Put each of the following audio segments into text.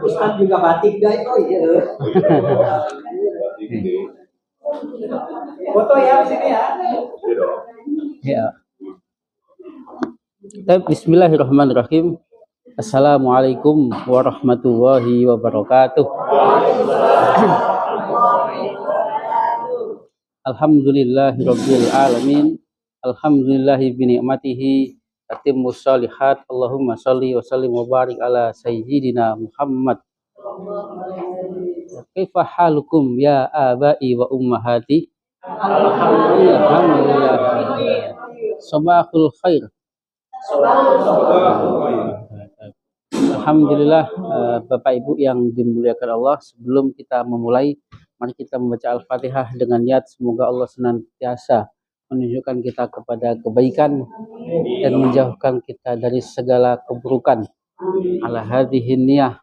Ustaz juga batik guys. Oh iya. Foto ya di sini ya. Ya. Bismillahirrahmanirrahim. Assalamualaikum warahmatullahi wabarakatuh. Alhamdulillahirabbil alamin. Alhamdulillahi bi ni'matihi tatimmus shalihat. Allahumma shalli wa sallim wa barik ala sayyidina Muhammad. Kaifa halukum ya abai wa ummahati? Alhamdulillah. Sabahul khair. Alhamdulillah, Bapak Ibu yang dimuliakan Allah, sebelum kita memulai, mari kita membaca Al-Fatihah dengan niat semoga Allah senantiasa menunjukkan kita kepada kebaikan dan menjauhkan kita dari segala keburukan. Ala hadhihi niyah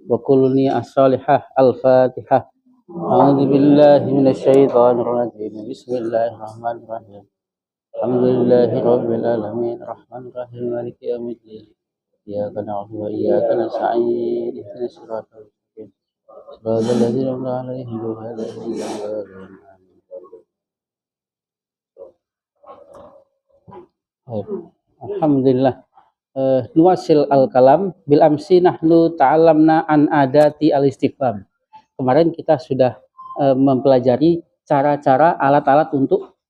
wa kullu niyah as-salihah. Al-Fatihah. A'udzu billahi minasyaitonir rajim. Bismillahirrahmanirrahim. Alhamdulillahirabbil alamin. Arrahmanir rahim. Maliki yaumiddin. Iyyaka na'budu wa iyyaka nasta'in. Ihdinas siratal mustaqim. Shiratal ladzina an'amta 'alaihim ghairil maghdubi 'alaihim. Alhamdulillah. Nuwasil al-kalam bil amsi nahnu ta'allamna an adati al-istifham. Kemarin kita sudah mempelajari cara-cara alat-alat untuk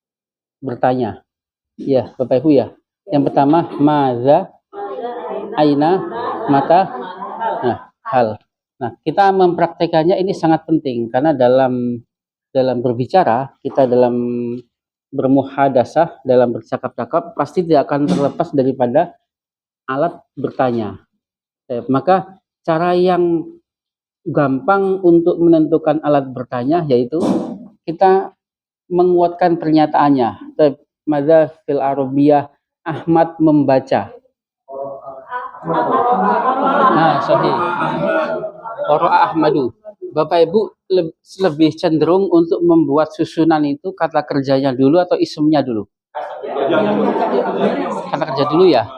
bertanya. Ya, Bapak Ibu ya. Yang pertama, maza, aina, mata, hal. Nah, kita mempraktekannya ini sangat penting karena dalam berbicara, kita dalam bermuhadasah, dalam bercakap-cakap pasti tidak akan terlepas daripada alat bertanya. Maka cara yang gampang untuk menentukan alat bertanya yaitu kita menguatkan pernyataannya. Madza fil Arabiyah Ahmad membaca. Sahih. Qara'a Ahmadu. Bapak Ibu lebih cenderung untuk membuat susunan itu kata kerjanya dulu atau isimnya dulu? Kata kerja dulu ya.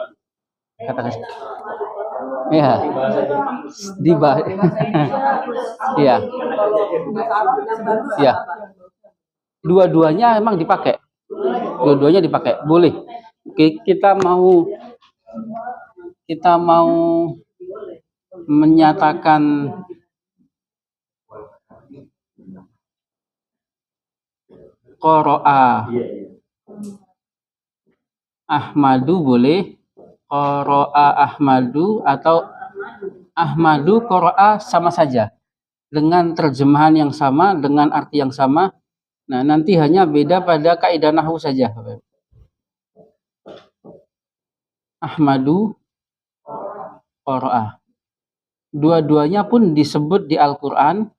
Kata kerja. Ya. Ya. Ya. Dua-duanya emang dipakai. Dua-duanya dipakai. Boleh. Oke, kita mau menyatakan qara'a Ahmadu boleh, qara'a Ahmadu atau Ahmadu qara'a sama saja dengan terjemahan yang sama, dengan arti yang sama. Nah, nanti hanya beda pada kaidah nahwu saja. Ahmadu qara'a. Dua-duanya pun disebut di Al-Qur'an.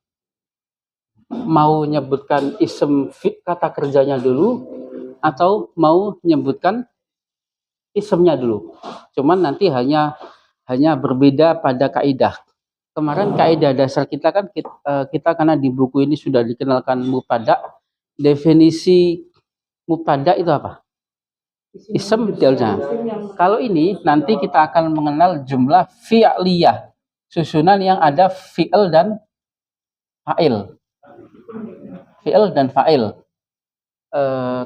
Mau nyebutkan isim kata kerjanya dulu atau mau nyebutkan isimnya dulu. Cuman nanti hanya berbeda pada kaidah. Kemarin kaidah dasar kita kan kita karena di buku ini sudah dikenalkan mubtada. Definisi mubtada itu apa? Isim fi'ilnya. Kalau ini nanti kita akan mengenal jumlah fi'liyah, susunan yang ada fi'il dan fa'il. Fi'il dan fa'il.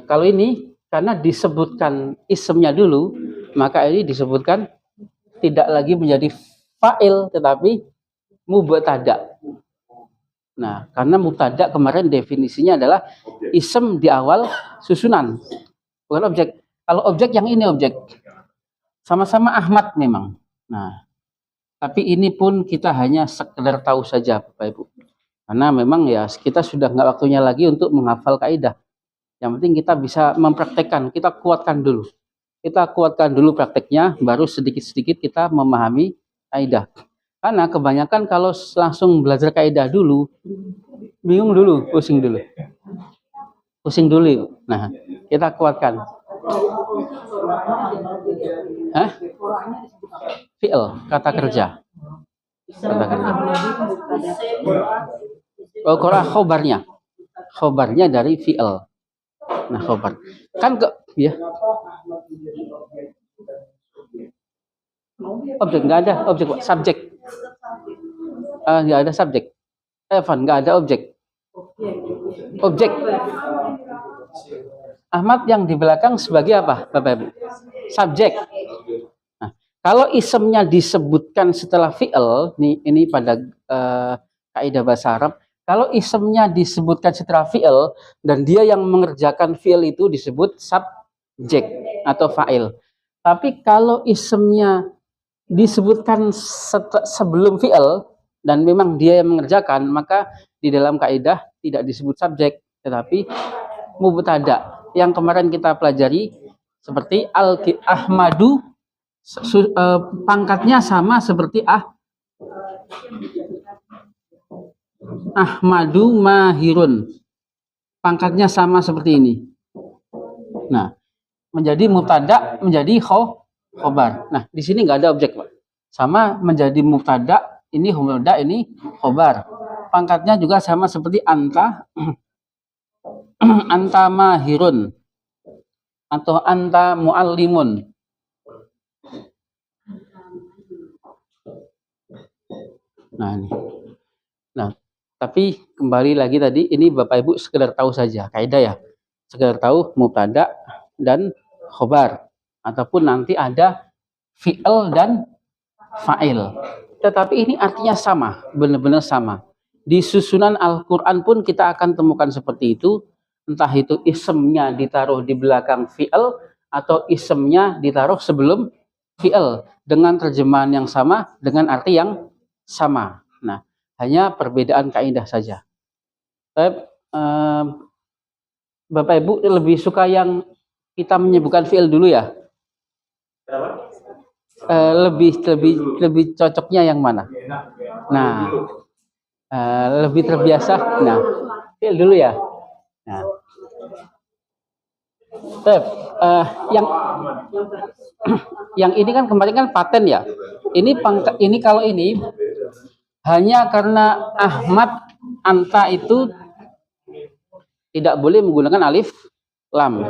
Kalau ini karena disebutkan isimnya dulu, maka ini disebutkan tidak lagi menjadi fa'il tetapi mubtada. Nah, karena mubtada kemarin definisinya adalah isim di awal susunan, bukan objek. Kalau objek yang ini objek. Sama-sama Ahmad memang. Nah, tapi ini pun kita hanya sekedar tahu saja Bapak Ibu. Karena memang ya kita sudah nggak waktunya lagi untuk menghafal kaidah. Yang penting kita bisa mempraktekkan, kita kuatkan dulu. Kita kuatkan dulu prakteknya, baru sedikit-sedikit kita memahami kaidah. Karena kebanyakan kalau langsung belajar kaidah dulu, bingung dulu, pusing dulu. Pusing dulu. Nah, kita kuatkan. Fi'il, kata kerja. Kata kerja. Qara khobarnya. Khobarnya dari fi'il. Nah, khobar. Kan ya. Objek, nggak ada objek, Pak. Subjek. Nggak ada subjek. Evan, nggak ada objek. Objek. Ahmad yang di belakang sebagai apa, Bapak Ibu? Subjek. Nah, kalau isemnya disebutkan setelah fi'il, ini pada kaidah bahasa Arab, kalau isemnya disebutkan setelah fi'il dan dia yang mengerjakan fi'il itu disebut subjek atau fa'il. Tapi kalau isemnya disebutkan sebelum fi'il dan memang dia yang mengerjakan, maka di dalam kaidah tidak disebut subjek, tetapi mubtada. Yang kemarin kita pelajari seperti Ahmadu, pangkatnya sama seperti Ahmadu mahirun, pangkatnya sama seperti ini. Nah, menjadi mubtada, menjadi khobar. Nah, di sini nggak ada objek, Pak. Sama menjadi mubtada, ini mubtada, ini khobar. Pangkatnya juga sama seperti anta anta mahirun atau anta muallimun. Nah, ini. Nah, tapi kembali lagi tadi, ini Bapak Ibu sekedar tahu saja, kaidah ya. Sekedar tahu mubtada dan khobar, ataupun nanti ada fi'il dan fa'il. Tetapi ini artinya sama, benar-benar sama. Di susunan Al-Quran pun kita akan temukan seperti itu. Entah itu isemnya ditaruh di belakang fi'il atau isemnya ditaruh sebelum fi'il dengan terjemahan yang sama, dengan arti yang sama. Nah, hanya perbedaan kaidah saja. Bapak Ibu lebih suka yang kita menyebutkan fi'il dulu ya? Lebih cocoknya yang mana? Nah, lebih terbiasa. Nah, fi'il dulu ya. Nah, yang ini kan kemarin kan paten ya. Ini kalau ini hanya karena Ahmad anta itu tidak boleh menggunakan alif lam.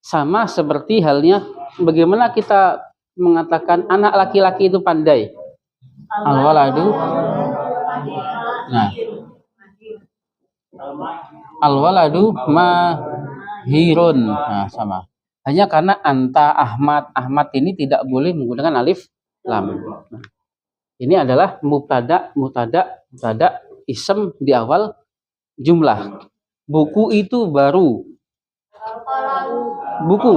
Sama seperti halnya bagaimana kita mengatakan anak laki-laki itu pandai. Al-waladu. Nah, al-waladu mahirun. Nah, sama. Hanya karena anta Ahmad ini tidak boleh menggunakan alif lam. Nah, ini adalah mubtada isem di awal jumlah. Buku itu baru. Buku.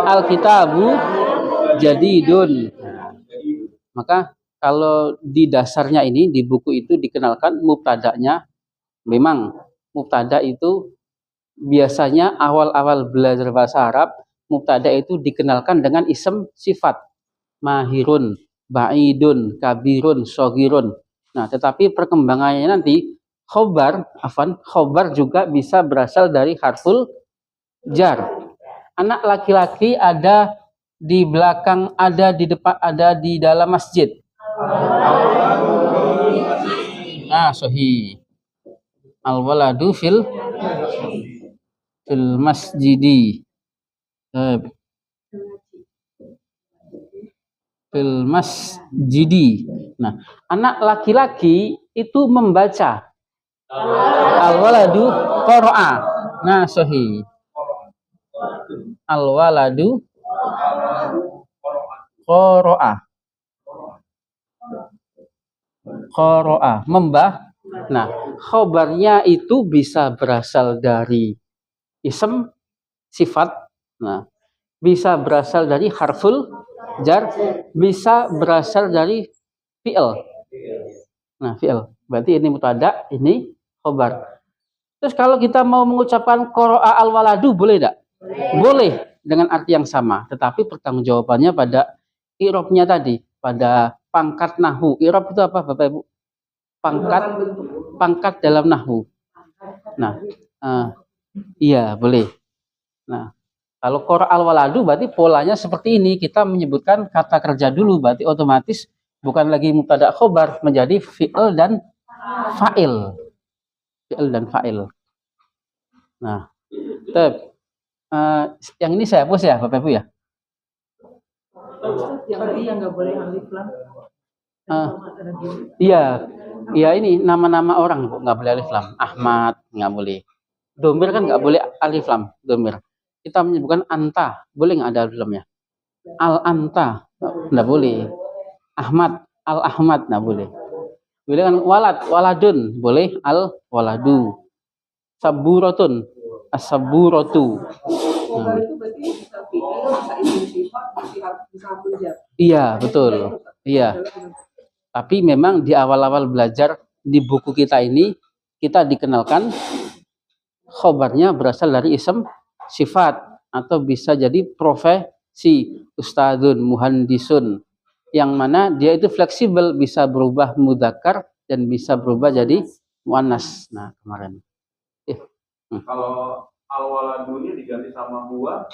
Alkitabu jadidun. Maka kalau di dasarnya ini, di buku itu dikenalkan mubtadanya, memang mubtada itu biasanya awal-awal belajar bahasa Arab, mubtada itu dikenalkan dengan isem sifat. Mahirun, ba'idun, kabirun, sogirun. Nah, tetapi perkembangannya nanti, khobar juga bisa berasal dari harful jar. Anak laki-laki ada di belakang, ada di depan, ada di dalam masjid. Sahih. Al-waladu fil masjidi. Fil masjidi. Nah, anak laki-laki itu membaca. Al-waladu qara'a. Nah, sahih. Al-waladu qara'a. Nah, khobarnya itu bisa berasal dari isem sifat. Nah, bisa berasal dari harful jar, bisa berasal dari fi'il. Nah, fi'il. Berarti ini mubtada, ini khobar. Terus kalau kita mau mengucapkan qara'a al-waladu boleh enggak? Boleh dengan arti yang sama, tetapi pertanggungjawabannya pada i'rabnya tadi, pada pangkat nahwu. I'rab itu apa, Bapak Ibu? Pangkat dalam nahwu. Nah, iya boleh. Nah, kalau qara'a al-waladu berarti polanya seperti ini. Kita menyebutkan kata kerja dulu, berarti otomatis bukan lagi mubtada khobar, menjadi fi'il dan fa'il. Fi'il dan fa'il. Nah, yang ini saya hapus ya, Bapak Ibu ya. Berarti yang nggak boleh alif lam. Eh, iya, iya ini nama-nama orang Bu, nggak boleh alif lam. Ahmad nggak boleh. Domir kan nggak boleh alif lam. Domir. Kita menyebutkan anta, boleh nggak ada alif lamnya? Al anta nggak boleh. Ahmad, al Ahmad nggak boleh. Boleh kan walad, waladun boleh al waladu. Saburotun, as-saburatu. Kobar itu berarti bisa fi'il, bisa isim sifat, bisa huruf. Iya, betul. Iya. Tapi memang di awal-awal belajar di buku kita ini kita dikenalkan khobarnya berasal dari isim sifat atau bisa jadi profesi ustadzun, muhandisun yang mana dia itu fleksibel bisa berubah mudzakkar dan bisa berubah jadi muannas. Nah, kemarin. Kalau al-waladunya diganti sama huwa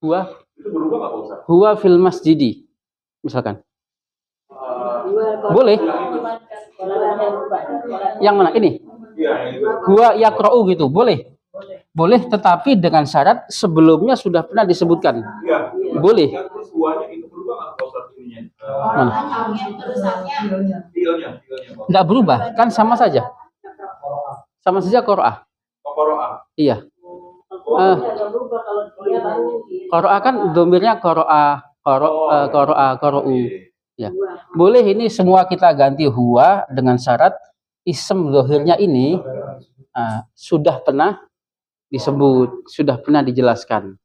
itu berubah nggak Pak Ustaz? Huwa fil masjidi misalkan. Boleh. Yang mana ini? Iya, yang itu. Huwa yaqra'u gitu, boleh. Boleh, tetapi dengan syarat sebelumnya sudah pernah disebutkan. Iya. Boleh. Yang terus huwanya itu berubah nggak Pak Ustaz ininya? Mana? Fiilnya. Nggak berubah, kan sama saja. Sama saja qira'ah. Qoro'ah. Iya. Qira'ah kan domirnya qara'u. Ya. Boleh ini semua kita ganti huwa dengan syarat isem zahirnya ini sudah pernah disebut, sudah pernah dijelaskan.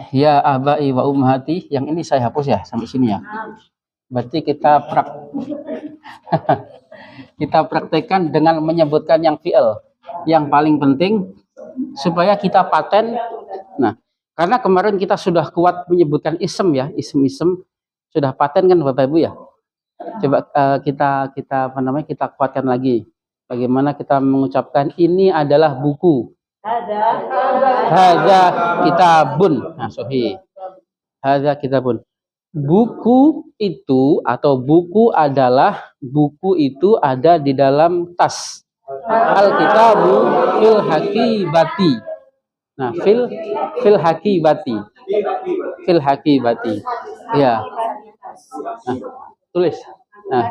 Ya abai wa ummahati, yang ini saya hapus ya sampai sini ya. Berarti kita kita praktekkan dengan menyebutkan yang fi'il. Yang paling penting supaya kita paten. Nah, karena kemarin kita sudah kuat menyebutkan isem ya, isem-isem sudah paten kan Bapak Ibu ya. Coba kita kuatkan lagi. Bagaimana kita mengucapkan ini adalah buku. Hadza kitabun. Nah, sahih. Hadza kitabun. Buku itu atau buku adalah buku itu ada di dalam tas. Al-kitabu fil hakibati. Nah, fil hakibati. Fil hakibati. Ya. Nah, tulis. Nah,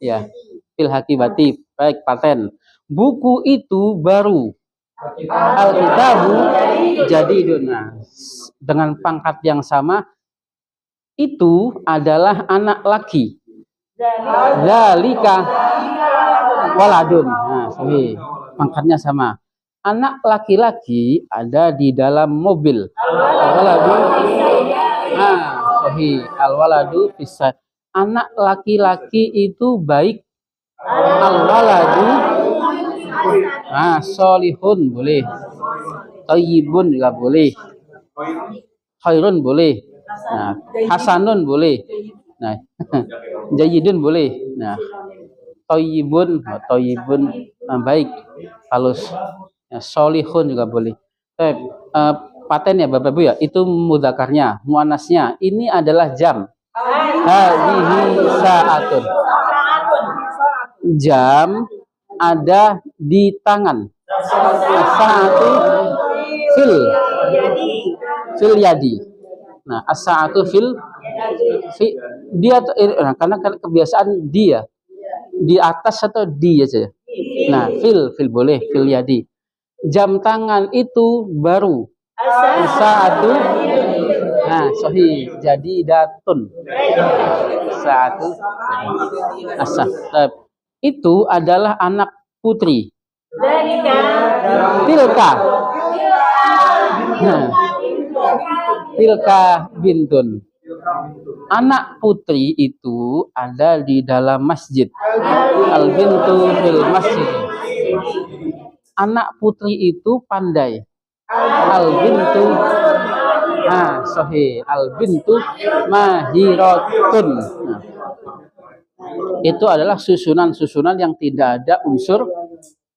ya. Fil hakibati. Baik, paten. Buku itu baru. Al-kitabu jadidun. Nah, dengan pangkat yang sama itu adalah anak laki. Zalika waladun. Nah, sahih. Pangkatnya sama. Anak laki-laki ada di dalam mobil. Al-waladu. Nah, sahih. Al-waladu bisa. Anak laki-laki itu baik. Al-waladu. Nah, solihun boleh. Thayyibun juga boleh. Khairun boleh. Nah, hasanun boleh. Nah, jayyidun boleh. Nah, thayyibun, baik. Halus. Ya, solihun juga boleh. Paten ya Bapak Ibu ya, itu mudzakarnya, muannasnya. Ini adalah jam. Hadhihi sa'atun. Jam ada di tangan. As-sa'atu fil yadi. Nah, as-sa'atu dia karena kebiasaan dia di atas atau di aja. Nah, fil boleh, fil yadi. Jam tangan itu baru. As-sa'atu. Nah, sahih. Jadi datun. As-sa'atu. Itu adalah anak putri. Tilka. Nah, tilka bintun. Anak putri itu ada di dalam masjid. Al bintu fil masjid. Anak putri itu pandai. Al bintu. Nah, sahih. Al bintu mahiratun. Nah, itu adalah susunan-susunan yang tidak ada unsur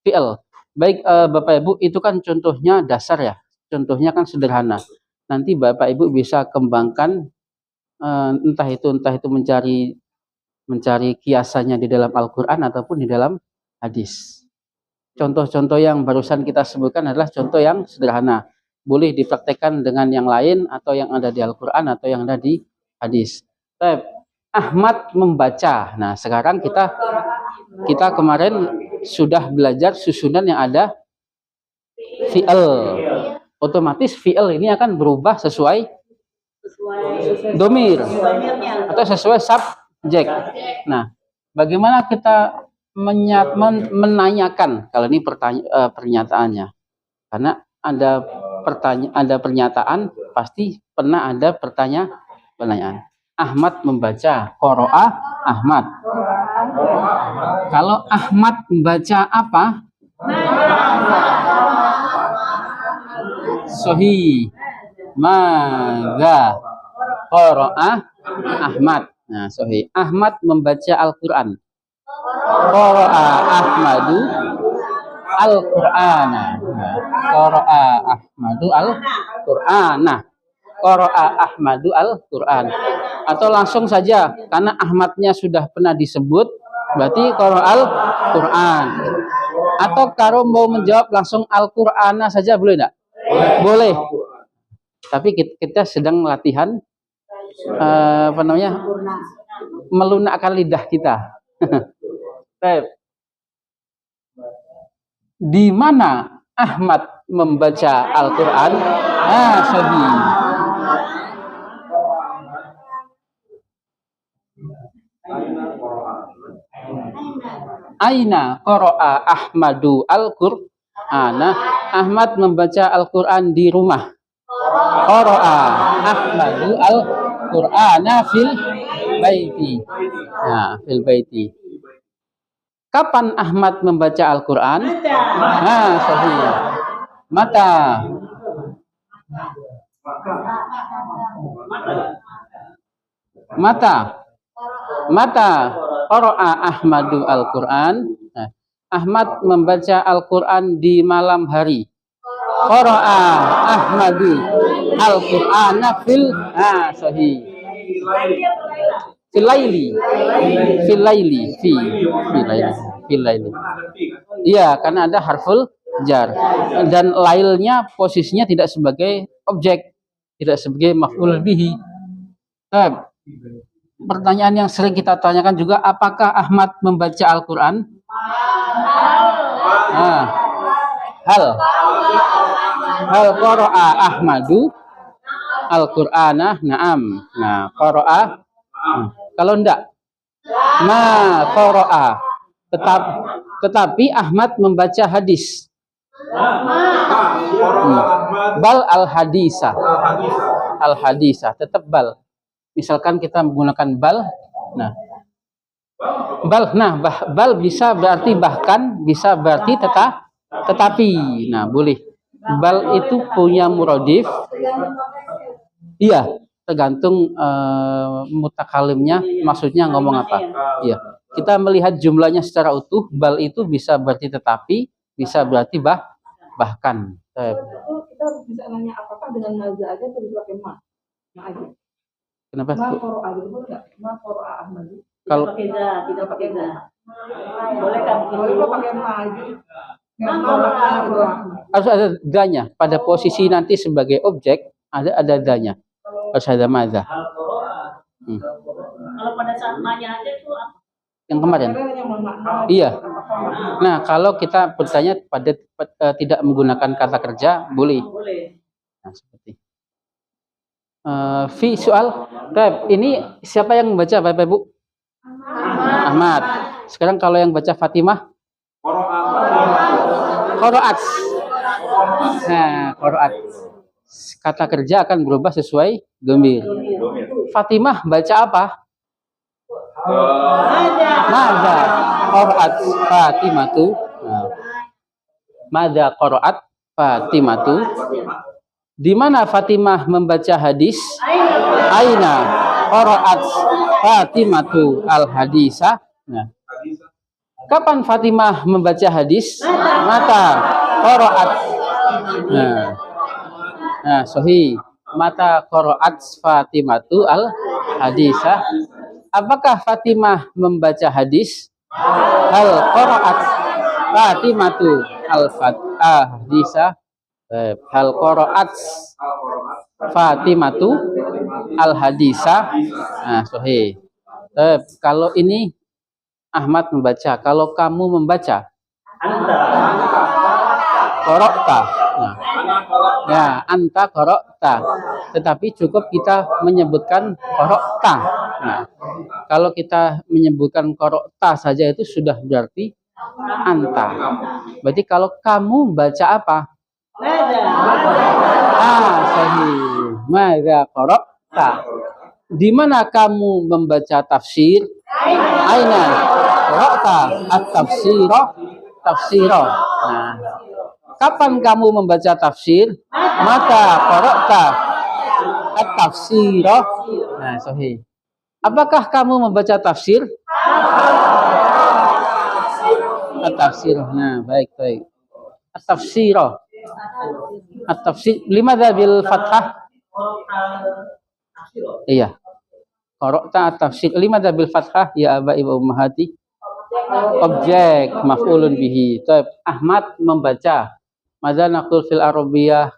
fi'il. Baik Bapak Ibu, itu kan contohnya dasar ya. Contohnya kan sederhana. Nanti Bapak Ibu bisa kembangkan entah itu mencari kiasannya di dalam Al-Qur'an ataupun di dalam hadis. Contoh-contoh yang barusan kita sebutkan adalah contoh yang sederhana. boleh dipraktekkan dengan yang lain atau yang ada di Al-Quran atau yang ada di hadis. Baik. Ahmad membaca. Nah, sekarang kita kemarin sudah belajar susunan yang ada fi'il. Otomatis fi'il ini akan berubah sesuai domir atau sesuai subjek. Nah, bagaimana kita menanyakan kalau ini pernyataannya? Karena ada pernyataan, pasti pernah ada pertanyaan. Ahmad membaca, qara'a Ahmad. Kalau Ahmad membaca apa? Sahih. Madza qara'a Ahmad. Nah, sahih. Ahmad membaca Al-Qur'an. Qara'a Ahmadu Al-Qur'ana. Qara'a Ahmadu Al-Qur'ana. Qara'a Ahmadu Al-Qur'an. Atau langsung saja karena Ahmadnya sudah pernah disebut, berarti qara'a Al-Qur'an. Atau kalau mau menjawab langsung Al-Qur'ana saja boleh enggak? Boleh. Tapi kita sedang latihan melunakkan lidah kita. Baik. Di mana Ahmad membaca Al-Qur'an? Sahih. Aina qara'a Ahmadu Al-Qur'ana. Ahmad membaca Al-Qur'an di rumah. Qara'a Ahmadu Al-Qur'ana fil baiti. Nah, fil baiti. Kapan Ahmad membaca Al-Qur'an? Sahih. Mata. Qara'a Ahmadu Al-Qur'an. Ahmad membaca Al-Qur'an di malam hari. Qara'a Ahmadu Al-Qur'ana fil sahih. Fil laili. Iya, karena ada harful jar. Dan lailnya posisinya tidak sebagai objek, tidak sebagai maf'ul bihi. Pertanyaan yang sering kita tanyakan juga, apakah Ahmad membaca Al-Qur'an? Hal qara'a Ahmadu Al-Qur'ana? Na'am. Nah, qara'a. Kalau enggak, ma qara'a. Tetapi Ahmad membaca hadis. Bal al-hadisa. Al-hadisa, tetap bal. Misalkan kita menggunakan bal. Nah, bal bisa berarti bahkan, bisa berarti tetapi. Nah, boleh. Bal itu punya muradif. Iya, tergantung mutakalimnya maksudnya ngomong apa. Iya. Kita melihat jumlahnya secara utuh, bal itu bisa berarti tetapi, bisa berarti bahkan. Kita bisa nanya apakah dengan maza aja atau bisa pakai ma? Ma aja. Kenapa? Ma qara'a gitu enggak? Ma qara'a Ahmad. Kalau tidak pakai za. Boleh kan? Boleh pakai ma aja. Harus ada danya pada posisi nanti sebagai objek, ada danya. Harus ada maza. Kalau pada saat ma-nya aja itu apa? Yang kemarin. Iya. Nah, kalau kita bertanya pada tidak menggunakan kata kerja, boleh. Nah, seperti fi soal. Ini siapa yang membaca, Bapak Ibu? Ahmad. Sekarang kalau yang baca Fatimah? Qaraat. Nah, qaraat. Kata kerja akan berubah sesuai dhamir. Fatimah baca apa? Madza qaraat Fatimatu. Madza qaraat Fatimatu. Di mana Fatimah membaca hadis? Aina qaraat Fatimatu al-hadisa. Nah, kapan Fatimah membaca hadis? Mata qaraat. Nah, sahih. Mata qaraat Fatimatu al-hadisa. Apakah Fatimah membaca hadis? Hal qaraat Fatimatu al-hadisa. Hal qaraat Fatimatu al hadisa. Nah, sahih. Kalau ini Ahmad membaca, kalau kamu membaca qara'ta. Nah, ya, anta qara'ta. Tetapi cukup kita menyebutkan qara'ta. Nah, kalau kita menyebutkan qara'ta saja itu sudah berarti anta. Berarti kalau kamu baca apa? Sahih. Madza qara'ta. Di mana kamu membaca tafsir? Aina qara'ta at-tafsira tafsira. Nah, kapan kamu membaca tafsir? Mata qara'ta at-tafsira. Nah, sahih. Apakah kamu membaca tafsir? At-tafsir. Nah, baik. At-tafsira. At-tafsir limadza bil fathah? Iya. Qara'ta at-tafsir limadza bil fathah ya abai wa ummahati? Objek maf'ulun bihi. Taib. Ahmad membaca. Madza naqul fil arabiyah?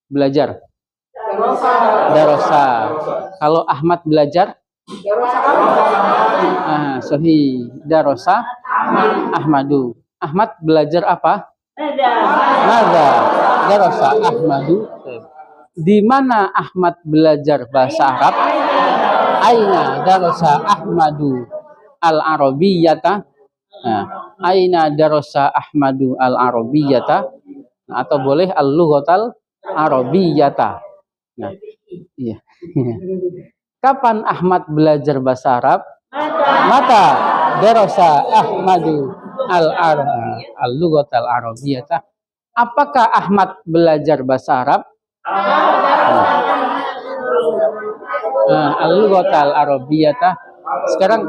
Belajar. Darasa. Kalau Ahmad belajar? Sahih. Darasa Ahmadu. Ahmad belajar apa? Madza darasa Ahmadu. Di mana Ahmad belajar bahasa Arab? Aina darasa Ahmadu al-arabiyyata. Nah, aina darasa Ahmadu al-arabiyyata. Nah, atau boleh al-lughatal arabiyyata. Nah, iya. Kapan Ahmad belajar bahasa Arab? Mata darasa Ahmadu al-lughatal arabiyyata. Apakah Ahmad belajar bahasa Arab? Al-lughatal arabiyyata. Sekarang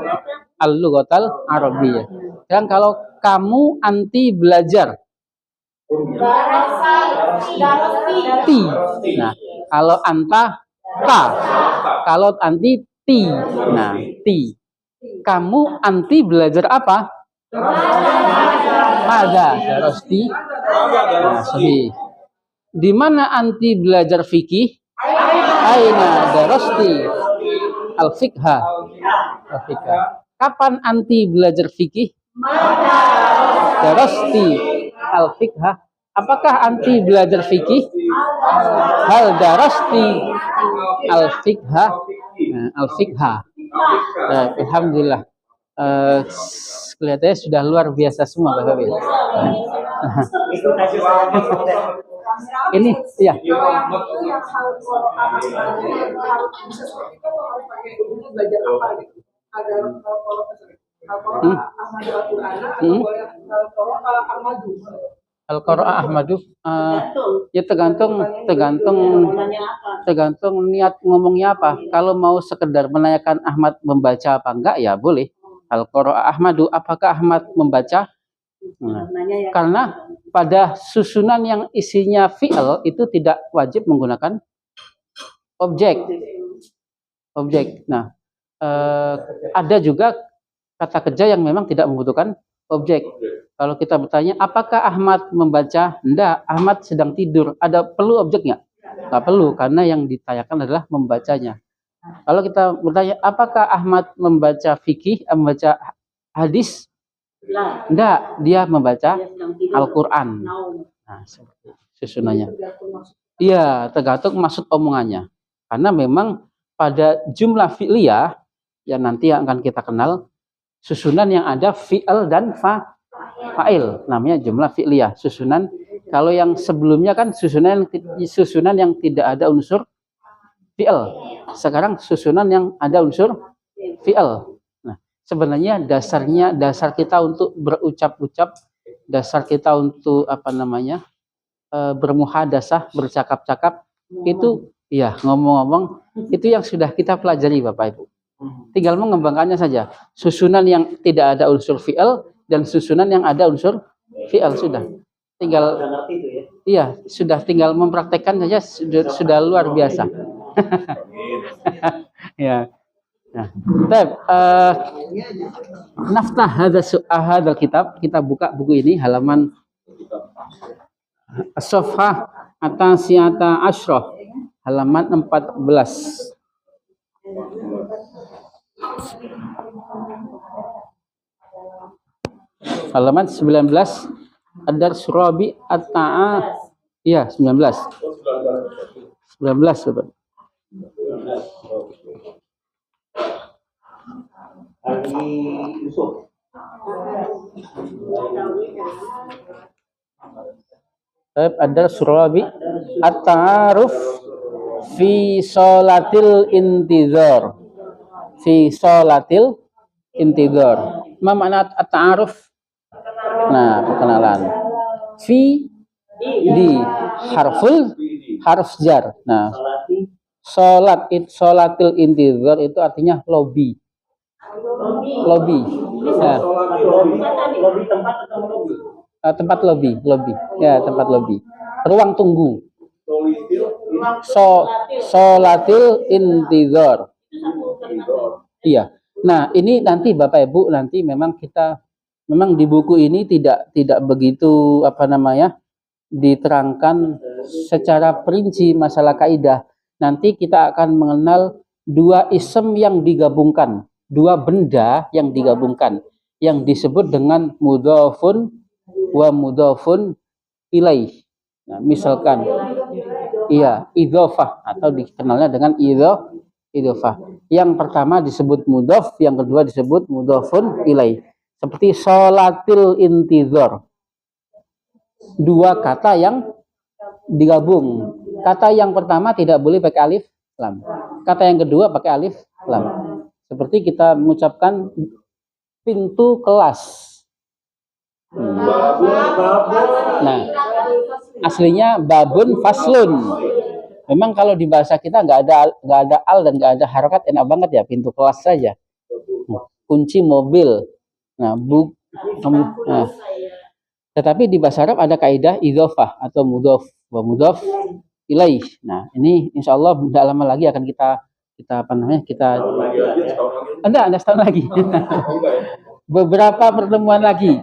al-lughatal arabiyyah. Sekarang kalau kamu anti belajar ti. Nah, kalau anta ta. Kalau anti ti. Nah, ti. Kamu anti belajar apa? Madza darasti. Nah, sahih. Di mana anti belajar fikih? Aina darasti al-fiqha. Al-fiqha. Kapan anti belajar fikih? Darasti al-fiqha. Apakah anti belajar fikih? Hal darasti al-fiqha. Al-fiqha. Nah, alhamdulillah. Kelihatannya sudah luar biasa semua Bapak Ibu. Ini ya. Al-Qur'an Ahmadu. Ya tergantung niat ngomongnya apa. Kalau mau sekedar menanyakan Ahmad membaca apa enggak ya boleh. Al-Qur'an Ahmadu, apakah Ahmad membaca? Nah, karena pada susunan yang isinya fi'il itu tidak wajib menggunakan objek. Nah, ada juga kata kerja yang memang tidak membutuhkan objek. Kalau kita bertanya, apakah Ahmad membaca? Enggak, Ahmad sedang tidur. Ada perlu objeknya? Enggak perlu, karena yang ditanyakan adalah membacanya. Kalau kita bertanya, apakah Ahmad membaca fikih, membaca hadis? Enggak, dia membaca Al-Quran. Nah, seperti susunannya. Iya, tergantung maksud omongannya. Karena memang pada jumlah fi'liyah, yang nanti yang akan kita kenal, susunan yang ada fi'il dan fa'il. Namanya jumlah fi'liyah. Susunan, kalau yang sebelumnya kan susunan yang tidak ada unsur fi'il. Sekarang susunan yang ada unsur fi'il. Sebenarnya dasar kita untuk berucap-ucap, dasar kita untuk bermuhadasah, bercakap-cakap itu ya ngomong-ngomong itu yang sudah kita pelajari Bapak Ibu. Tinggal mengembangkannya saja. Susunan yang tidak ada unsur fi'il dan susunan yang ada unsur fi'il sudah. Tinggal iya, sudah tinggal mempraktekkan saja sudah luar biasa. Ya. Nah, naftah hadzal kitab, kita buka buku ini halaman as-safhah At-Tasi'ata Asyrah, halaman 14. Halaman 19, Ad-Dars Rabi At-Ta'a. Iya, 19. 19, Bapak. Haji Yusuf. Ad-Dars Rabi At-Ta'aruf fi sholatil intizar. Fi sholatil intizar. Ma makna at-ta'aruf? Nah, perkenalan. Fi di harf jar. Nah, sholatil intizar itu artinya lobby. Lobby. Nah, Lobby tempat atau lobby? tempat lobby. Ya, tempat lobby. Ruang tunggu. Sholatil intizar. Iya. Nah, ini nanti Bapak Ibu nanti memang di buku ini tidak begitu diterangkan secara perinci masalah kaidah. Nanti kita akan mengenal dua ism yang digabungkan, dua benda yang digabungkan yang disebut dengan mudhafun wa mudhafun ilaih. Nah, misalkan idhofah atau dikenalnya dengan idhofah. Yang pertama disebut mudhaf, yang kedua disebut mudhafun ilaih. Seperti sholatil intizar. Dua kata yang digabung. Kata yang pertama tidak boleh pakai alif lam. Kata yang kedua pakai alif lam. Seperti kita mengucapkan pintu kelas. Nah, aslinya babun faslun. Memang kalau di bahasa kita nggak ada al dan nggak ada harokat, enak banget ya, pintu kelas saja. Kunci mobil. Nah, tetapi di bahasa Arab ada kaidah idhofah atau mudhof wa mudhof ilaih. Nah, ini insya Allah tidak lama lagi akan kita Anda setahun lagi. Beberapa pertemuan lagi.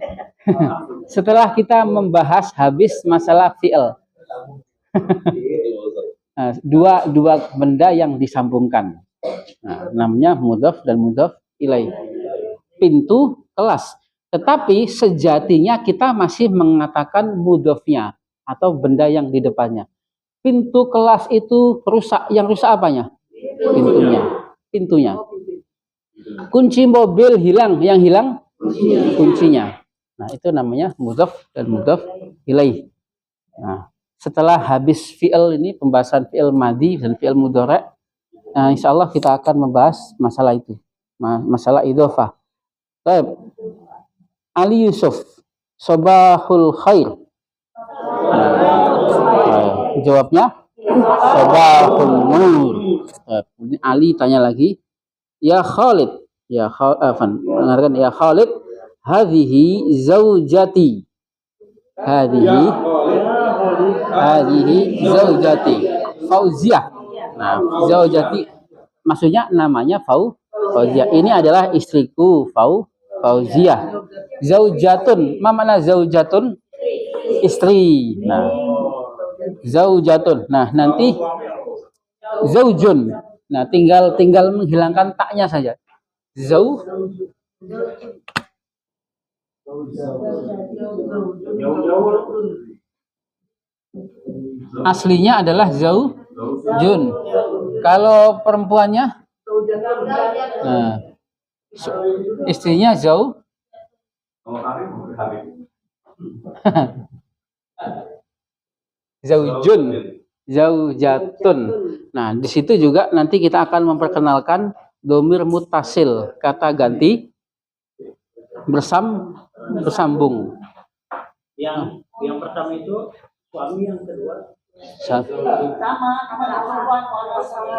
Setelah kita membahas habis masalah fi'il. Nah, dua benda yang disambungkan. Nah, namanya mudhof dan mudhof ilaih. Pintu kelas. Tetapi sejatinya kita masih mengatakan mudhofnya atau benda yang di depannya. Pintu kelas itu rusak. Yang rusak apanya? Pintunya. Kunci mobil hilang. Yang hilang kuncinya. Nah, itu namanya mudhof dan mudhof ilaih. Nah, setelah habis fi'il ini, pembahasan fi'il madhi dan fi'il mudhari', nah, insya Allah kita akan membahas masalah itu. Masalah idhofah. Baik. Ali Yusuf, Sobahul Khair. Jawabnya Sobahul Nur. Ali tanya lagi, ya Khalid, dengarkan ya Khalid, hadhihi zaujati. Hadhihi zaujati. Fauziyah. Nah, zaujati maksudnya namanya Fauziyah. Ini adalah istriku Fauziyah. Zaujatun, ma makna zaujatun? Istri. Nah, zaujatun. Nah, nanti zaujun. Nah, tinggal menghilangkan taknya saja. Aslinya adalah zaujun. Kalau perempuannya, nah, istrinya zaujun, zaujatun. Nah, di situ juga nanti kita akan memperkenalkan domir mutasil, kata ganti bersambung. Yang pertama itu suami, yang kedua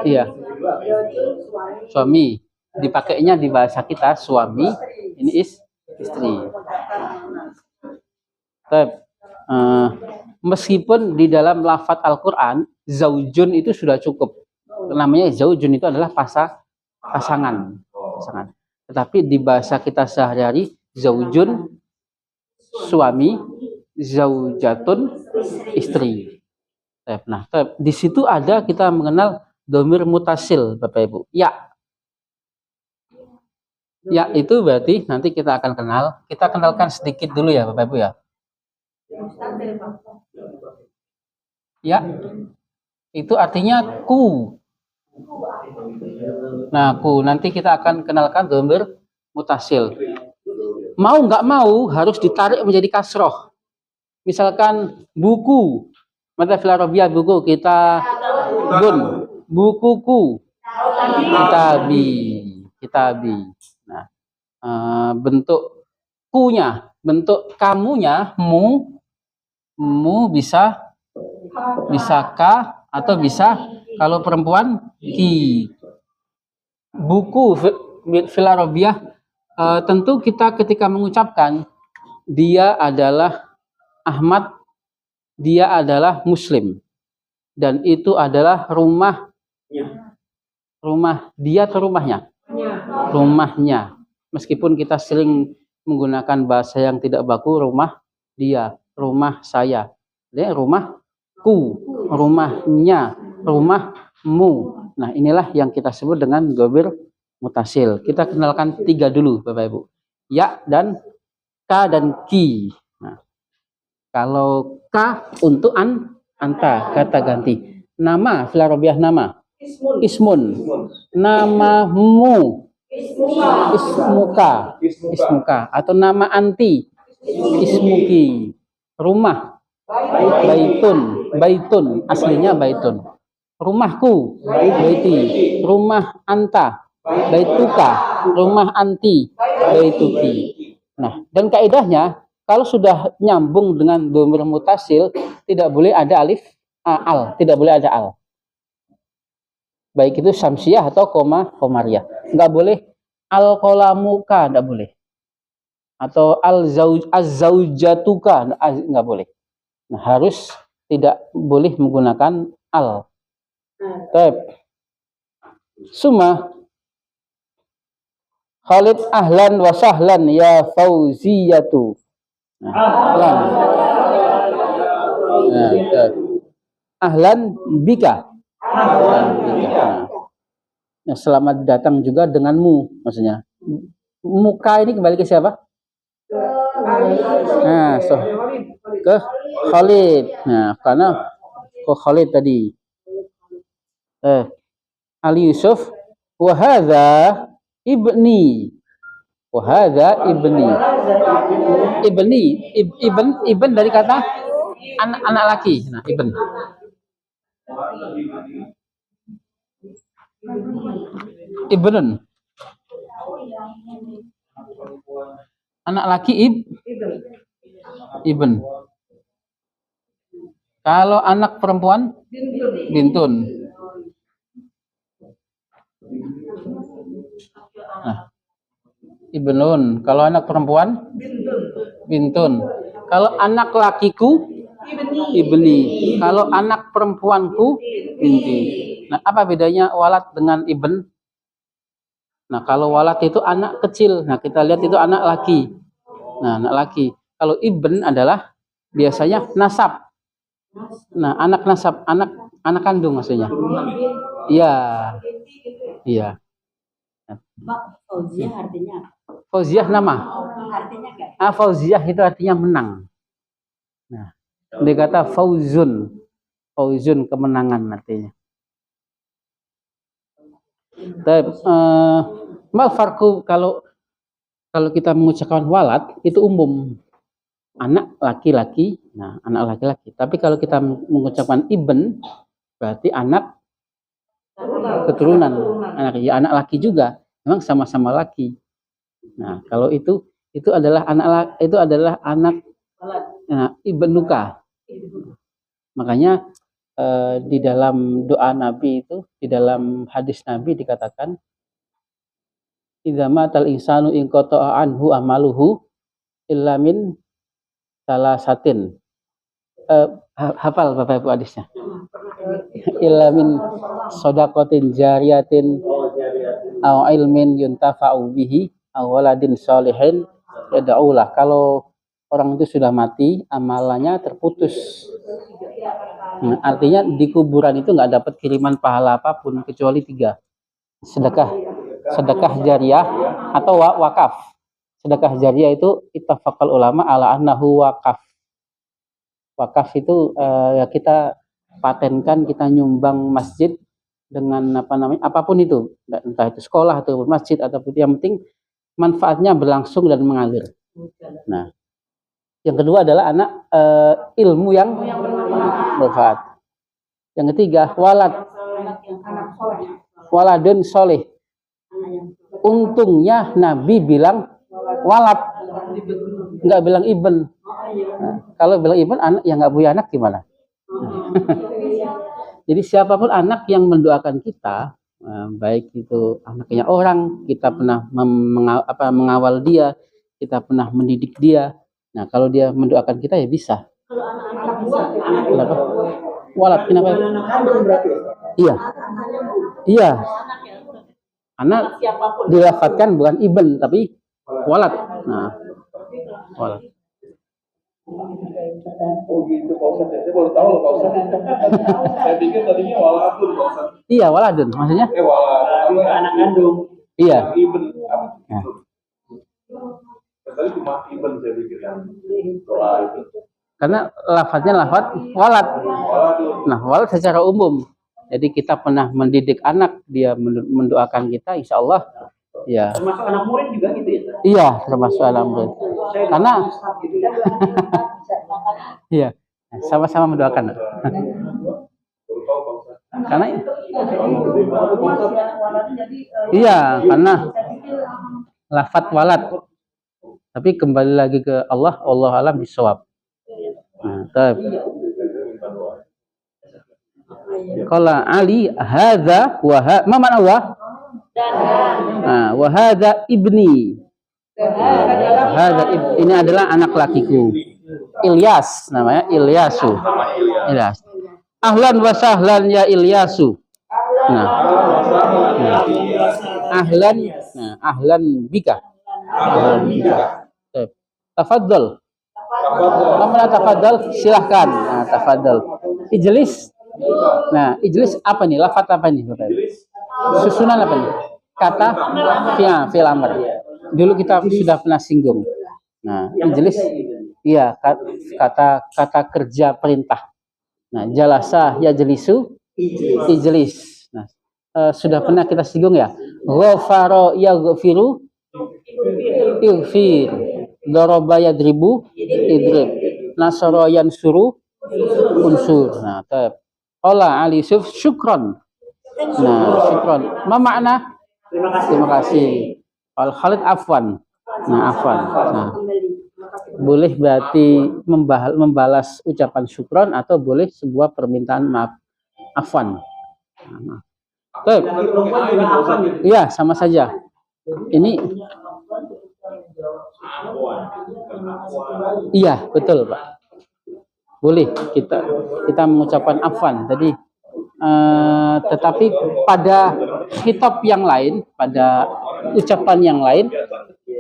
iya, suami. Dipakainya di bahasa kita suami, ini istri. Meskipun di dalam lafadz Al-Quran zaujun itu sudah cukup. Namanya zaujun itu adalah pasangan. Tetapi di bahasa kita sehari-hari zaujun suami, zaujatun istri. Nah, di situ ada kita mengenal domir mutasil, Bapak Ibu. Ya. Ya, itu berarti nanti kita akan kenal. Kita kenalkan sedikit dulu ya, Bapak Ibu ya. Ya. Itu artinya ku. Nah, ku. Nanti kita akan kenalkan domir mutasil. Mau nggak mau harus ditarik menjadi kasroh. Misalkan buku. Mata filarobia buku kita gun. Bukuku. Kitabi. Nah, bentuk kunya, bentuk kamunya mu bisa ka atau bisa kalau perempuan ki. Buku filarobiah tentu kita ketika mengucapkan dia adalah Ahmad, dia adalah Muslim, dan itu adalah rumah dia atau rumahnya? Rumahnya. Meskipun kita sering menggunakan bahasa yang tidak baku, rumah dia, rumah saya, rumahku, rumahnya, rumahmu. Nah, inilah yang kita sebut dengan domir mutasil. Kita kenalkan 3 dulu, Bapak Ibu. Ya dan ka dan ki. Nah, kalau ka untuk anta, kata ganti. Nama, filarobiah nama. Ismun. Namamu. Ismuka. Atau nama anti. Ismuki. Rumah. Baitun. Aslinya baitun. Rumahku. Baiti. Rumah anta. Baituka. Rumah anti. Baituki. Nah, dan kaidahnya kalau sudah nyambung dengan domir mutasil tidak boleh ada alif al, tidak boleh ada al. Baik itu syamsiah atau komariah. Nggak boleh al-qalamuka, nggak boleh. Atau az-zaujatuka, nggak boleh. Nah, harus tidak boleh menggunakan al. Suma Khalid ahlan wa sahlan ya Fauziyatu. Ahlan. Ahlan bika. Nah, selamat datang juga denganmu, maksudnya. Muka ini kembali ke siapa? Nah, ke Khalid. Nah, karena ke Khalid tadi. Ali Yusuf wa hadza ibni. Wa hadza ibni. Ibn dari kata anak laki. Nah, ibn. Ibnun. Anak laki ibn. Kalau anak perempuan bintun. Nah, ibnun. Kalau anak perempuan bintun. Kalau anak lakiku ibni. Kalau anak perempuanku binti. Nah, apa bedanya walad dengan ibn? Nah, kalau walad itu anak kecil. Nah, kita lihat itu anak laki. Nah, anak laki. Kalau ibn adalah biasanya nasab. Nah, anak nasab, anak kandung maksudnya. Iya. Iya. Pak, Fauziah artinya apa? Fauziah nama. Artinya enggak? Fauziah itu artinya menang. Nah, dia kata fauzun. Fauzun kemenangan artinya. Mal farku kalau kita mengucapkan walad itu umum. Anak laki-laki, nah anak laki-laki. Tapi kalau kita mengucapkan ibn berarti anak keturunan, anak laki juga. Memang sama-sama laki. Nah, kalau itu adalah anak ibnuka. Makanya di dalam doa Nabi itu, di dalam hadis Nabi dikatakan idza matal insanu in qata'a anhu amaluhu illa min salasatin. Hafal Bapak Ibu hadisnya. Illa min shadaqatin jariyatin aw ilmin yuntafa'u bihi aw waladin sholihin yad'ulah. Kalau orang itu sudah mati, amalannya terputus. Nah, artinya di kuburan itu nggak dapat kiriman pahala apapun kecuali 3. Sedekah jariyah atau wakaf. Sedekah jariyah itu ittafaqal ulama ala annahu wakaf. Wakaf itu ya kita patenkan, kita nyumbang masjid dengan apapun itu, entah itu sekolah atau masjid ataupun, yang penting manfaatnya berlangsung dan mengalir. Nah, yang kedua adalah anak ilmu yang bermanfaat. Yang ketiga waladun soleh. Untungnya Nabi bilang walad, nggak bilang ibn. Nah, kalau bilang ibn, anak yang nggak punya anak gimana? Jadi siapapun anak yang mendoakan kita, baik itu anaknya orang, kita pernah mengawal dia, kita pernah mendidik dia. Nah, kalau dia mendoakan kita ya bisa. Kalau anak Kenapa? Walad, kenapa? Anak kandung berarti. Iya. Iya. Anak dilafatkan bukan ibn tapi walad. Nah, walad. Oh gitu Pak Ustadz, saya baru tahu loh Pak Ustadz. Saya pikir tadinya waladun Pak Ustadz. Iya, waladun maksudnya? Waladun Anak kandung. Iya. Ibn apa Ya. gitu. Tadi cuma ibn saya pikir yang doa itu. Karena lafadznya lafadz walad. Waladun. Nah, walad secara umum. Jadi kita pernah mendidik anak, dia mendoakan kita, insya Allah ya. Termasuk anak murid juga gitu ya. Iya, termasuk anak murid. Karena gitu ya. iya, sama-sama mendoakan. Baru tahu Pak Ustadz. Karena iya, karena lafadz walad. Tapi kembali lagi ke Allah, Allah alam bisawab. Nah, qala Ali hadza wa ma ma'na wa? Wa hadza ibni. Ini adalah anak lakiku. Ilyas namanya, Ilyasu. Ilyas. Ahlan wa sahlan ya Ilyasu. Nah. Ahlan bika. Tafadhal. Tafadhal, silahkan. Nah, tafadhal. Ijlis. Nah, ijlis apa nih? Lafaz apa nih, Bapak? Susunan apa nih? Kata fi'il amr. Dulu kita sudah pernah singgung. Nah, ijlis iya, kata kerja perintah. Nah, jalasa yajlisu, ijlis. Nah, sudah pernah kita singgung ya. Ghafara yaghfiru, ighfir. Daraba yadribu, idrib. Nasara yansuru, unsur. Nah, qala Ali Yusuf syukron. Nah, syukron. Ma makna? Terima kasih. Al Khalid afwan. Nah, afwan. Nah, boleh berarti membalas ucapan syukron atau boleh sebuah permintaan maaf. Afwan. Nah, iya, sama saja. Ini iya, betul, Pak. Boleh kita mengucapkan afwan. Jadi tetapi pada khitab yang lain, pada ucapan yang lain,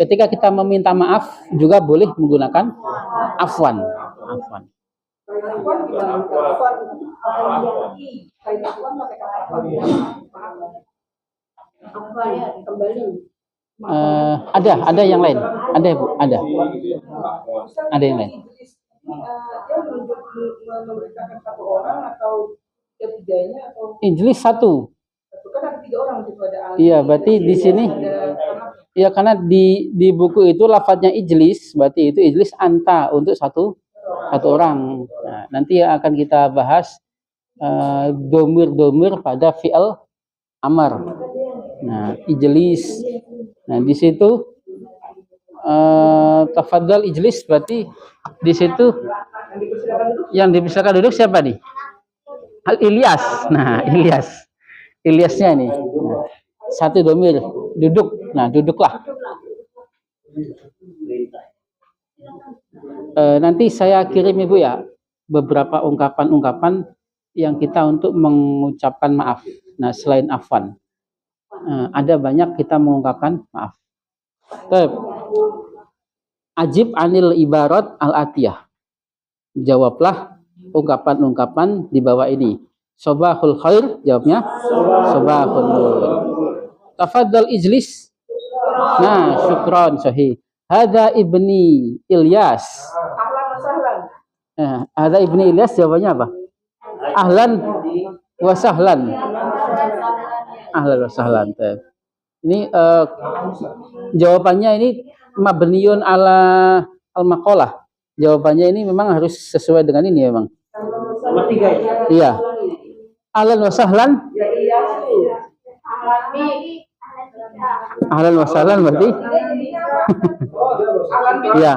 ketika kita meminta maaf juga boleh menggunakan afwan. Afwan. Ada yang lain. Ada, Bu, ada. Ada yang lain. Memberitakan satu orang atau ketiganya atau Ijlis satu. kan ada 3 orang gitu, ada Ali, Iya, berarti di sini ya, karena di buku itu lafadznya ijlis, berarti itu ijlis anta untuk satu orang. Nah, nanti yang akan kita bahas domir pada fi'il amar. Nah, ijlis. Nah, di situ tafadhal ijlis, berarti di situ yang dipersilakan duduk siapa nih? Al Ilyas. Nah, Ilyasnya nih. Nah, satu domir duduk. Nah, duduklah. Nanti saya kirim Ibu ya beberapa ungkapan-ungkapan yang kita untuk mengucapkan maaf. Nah, selain afwan, ada banyak kita mengungkapkan maaf. Ajib anil ibarat al-atiyah. Jawablah ungkapan-ungkapan di bawah ini. Sobahul khair, jawabnya sobahul nur. Tafadhal ijlis. Nah, syukron, sahih. Hada ibni Ilyas. Ahlan wa sahlan. Hada ibni Ilyas, jawabannya apa? Ahlan wa sahlan. Ahlan wa sahlan. Ini jawabannya ini mabniun ala al-maqalah. Jawabannya ini memang harus sesuai dengan ini memang. Nomor 3 ya. Iya. Ahlan wa sahlan. Ya iya sih. Ahlan wa sahlan berarti? Iya.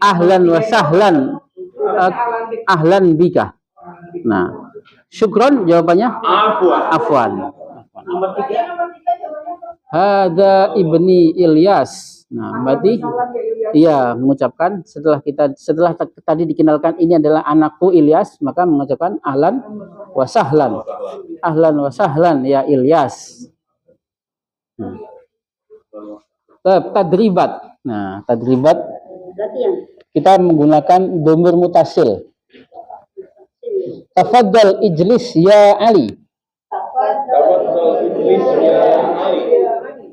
Ahlan wa sahlan. Ahlan bika. Nah, syukron jawabannya? Afwan. Nomor 3. Hada ibni Ilyas. Nah, berarti iya mengucapkan setelah tadi dikenalkan ini adalah anakku Ilyas, maka mengucapkan ahlan wa sahlan. Ahlan wa sahlan ya Ilyas. Tadribat. Nah, tadribat kita menggunakan dhamir mutasil. Tafaddal ijlis ya Ali. Tafadhal ijlis ya Ali.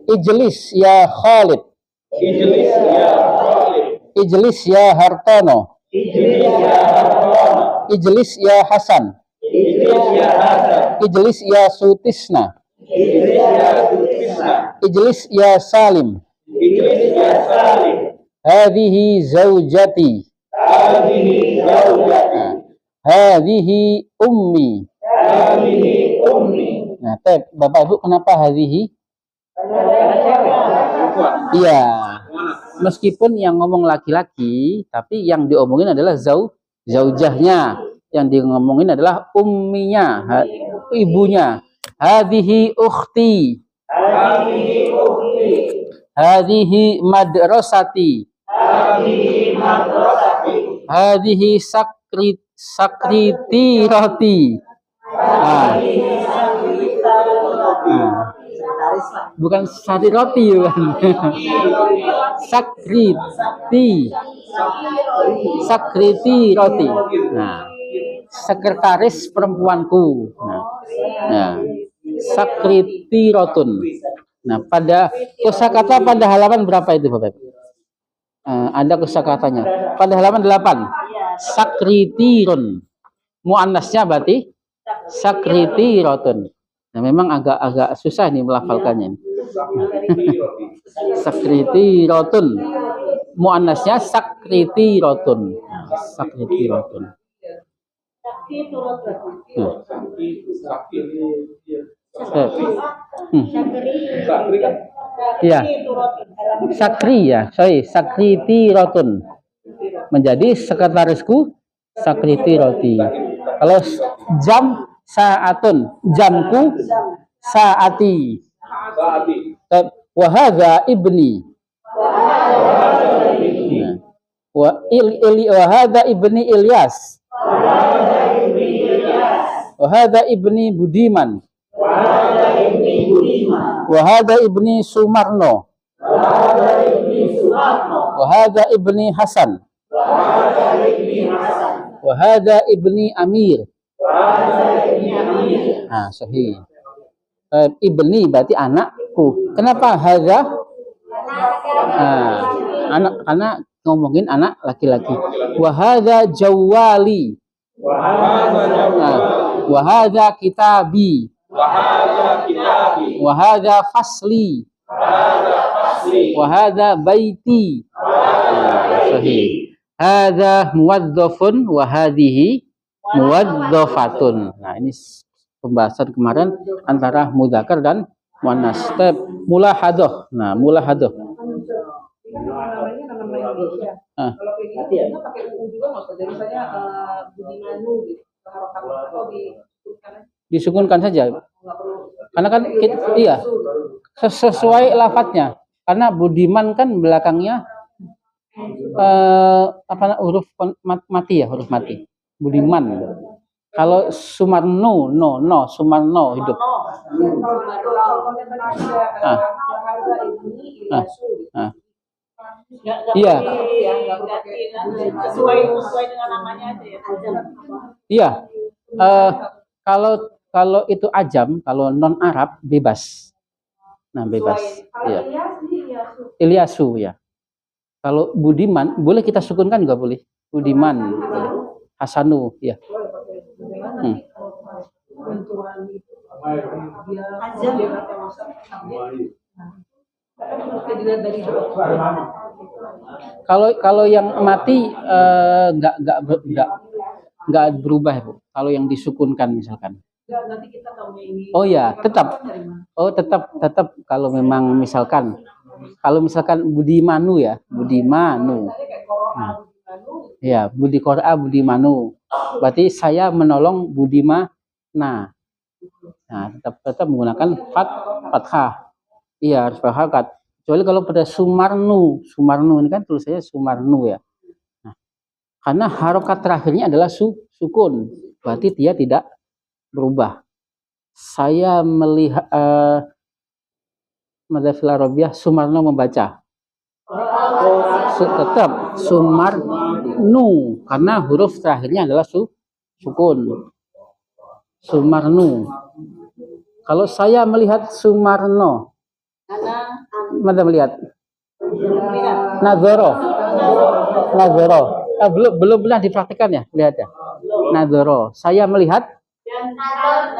Ijlis ya Khalid. Ijlis ya Khalid. Ijlis ya Hartono. Ijlis ya Hartono. Ijlis ya Hasan. Ijlis ya Hasan. Ijlis ya Sutisna. Ijlis ya Sutisna. Ijlis ya Salim. Ijlis ya Salim. Hadhihi zaujati. Hadhihi zaujati. Hadhihi ummi. Hadhihi ummi. Nah, Bapak Ibu kenapa hadhihi? Iya. Meskipun yang ngomong laki-laki, tapi yang diomongin adalah zaujahnya. Yang ngomongin adalah umminya, ibunya. Hadhihi ukhti. Hadhihi ukhti. Hadhihi madrasati. Hadhihi madrasati. Hadhihi sakritirati. Bukan sari roti kan. Sakriti roti. Nah, sekretaris perempuanku. Nah, sakriti rotun. Nah, pada kosakata pada halaman berapa itu Bapak? Ada kosakatanya. Pada halaman 8. Sakritirun. Muannasnya berarti sakritirotun. Nah, memang agak susah nih melafalkannya. Sakritirotun. Muannasnya sakritirotun. Nah, sakritirotun. Sakri kan? Iya. Sakri ya, sakritirotun. Menjadi sekretarisku sakritiroti. Kalau jam saatun, jamku saati. Wa hadza ibni. Wa hadza ibni Ilyas. Wa hadza ibni Budiman. Wa hadza ibni Sumarno. Wa hadza ibni Hasan. Wa hadza ibni Amir. Nah, sahih. Ibni berarti anakku. Kenapa hadza? Anak, karena ngomongin anak laki-laki. Wa hadza jawali. Wa hadza kitabi. Wa hadza fasli. Wa hadza baiti. Sahih. Hadza muwadzafun wa hadhihi muwadzafatun. Nah, ini pembahasan kemarin antara mudzakkar dan muannas. Mulahadah. Nah, mulahadah. Nama Indonesia. Kalau kayak gitu kita pakai UU juga nggak usah. Jadi misalnya Budimanu gitu, harokat atau disukunkan saja. nggak perlu. Karena kan iya sesuai lafadznya. Karena Budiman kan belakangnya huruf mati ya, huruf mati. Budiman. Kalau Sumarno, Sumarno hidup. Iya. Sesuai dengan namanya aja ya. Iya. Kalau itu ajam, kalau non Arab bebas. Nah, bebas. Iya. Ilyasu ya. Kalau Budiman boleh kita sukunkan juga boleh. Budiman boleh. Hasanu ya. Kalau yang mati nggak berubah Bu. Kalau yang disukunkan misalkan. Oh ya, tetap kalau memang misalkan Budimanu ya, Budimanu. Nah, ya, Budi Qora Budimanu. Berarti saya menolong Budimana. Nah, tetap menggunakan fathah. Iya, harus berharokat. Kecuali kalau pada Sumarnu ini kan tulisannya Sumarnu ya. Nah, karena harokat terakhirnya adalah sukun, berarti dia tidak berubah. Saya melihat Madzhafil Arabiyah Sumarno membaca. Tetap Sumarnu karena huruf terakhirnya adalah sukun. Sumarnu. Kalau saya melihat Sumarno, mana melihat? Nazoro. Belum pernah dipraktikkan ya, lihat ya. Nazoro. Saya melihat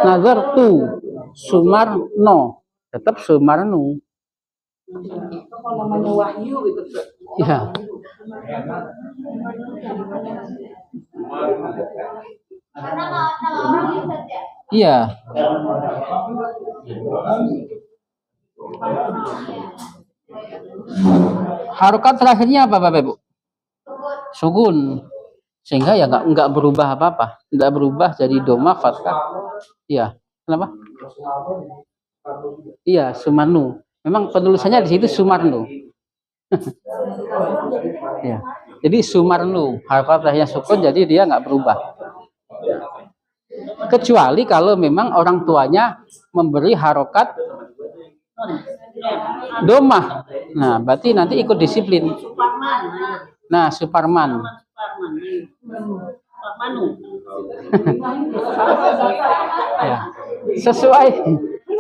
Nazar tu Sumarno. Tetap Sumarnu. Kalau namanya wahyu gitu. Ya. Iya. Harokat terakhirnya apa Bapak Ibu? Sukun. Sehingga ya nggak berubah apa-apa. Nggak berubah jadi doma fathah. Iya. Kenapa? Iya, Sumarnu. Memang penulisannya di situ Sumarnu. Ya. Jadi Sumarnu, harokat terakhirnya sukun, jadi dia nggak berubah. Kecuali kalau memang orang tuanya memberi harokat domah. Nah, berarti nanti ikut disiplin. Nah, Suparman. Ya. Sesuai.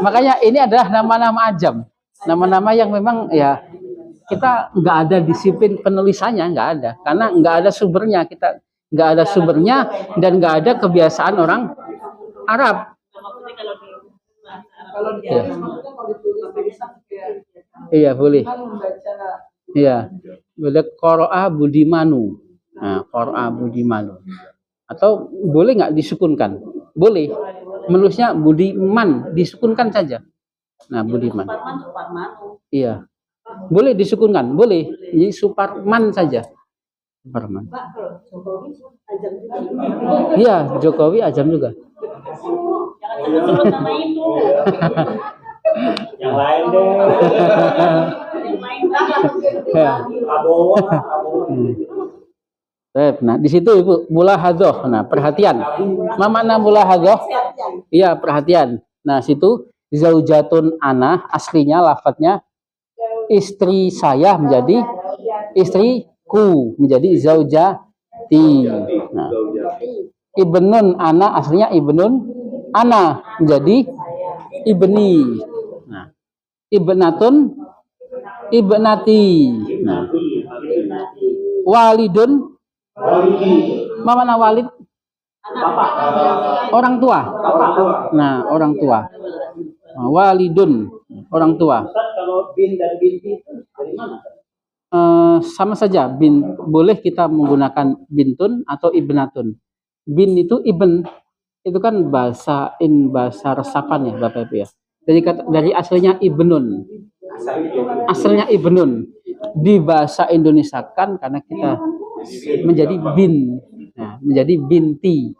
Makanya ini adalah nama-nama ajam. Nama-nama yang memang ya kita nggak ada disiplin penulisannya, nggak ada. Karena nggak ada sumbernya. Kita nggak ada sumbernya dan nggak ada kebiasaan orang Arab. Ya. Iya boleh. Iya boleh Qoro'a Budimanu. Nah Qoro'a Budimanu. Atau boleh nggak disukunkan? Boleh. Menulisnya Budiman, disukunkan saja. Nah Budiman. Iya. Boleh disukunkan, boleh. Jadi Suparman saja. Suparman. Iya, Jokowi ajam juga. Jangan sebut nama itu. Yang lain deh. Nah, di situ Ibu mulahadzah. Nah, perhatian. Ma makna mulahadzah? Iya, perhatian. Nah, situ zaujatun ana aslinya lafadznya istri saya menjadi istriku, menjadi zaujati. Nah, ibnun ana aslinya ibnun ana menjadi ibni. Nah, ibnatun ibnati. Nah, walidun mana walid? Orang tua. Nah, orang tua. Nah, walidun, orang tua. Kalau bin dan binti itu dari mana? Sama saja, bin boleh kita menggunakan bintun atau ibnatun. Bin itu ibn, itu kan bahasa resapan ya Bapak Ibu ya. Dari aslinya ibnun. Aslinya ibnun. Di bahasa Indonesia kan karena kita menjadi bin. Nah, menjadi binti.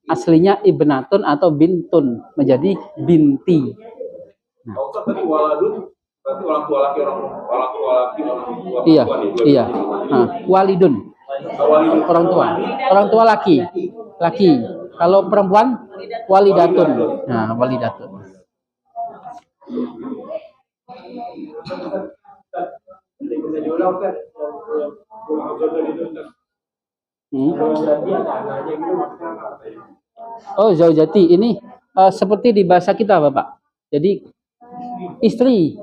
Aslinya ibnatun atau bintun menjadi binti. Nah. Tadi waladun berarti orang tua laki orang tua. Iya. Nah, walidun. Orang tua laki. Kalau perempuan walidatun. Nah, walidatun. Bisa diulang kan? Oh, zaujati ini seperti di bahasa kita, Bapak. Jadi istri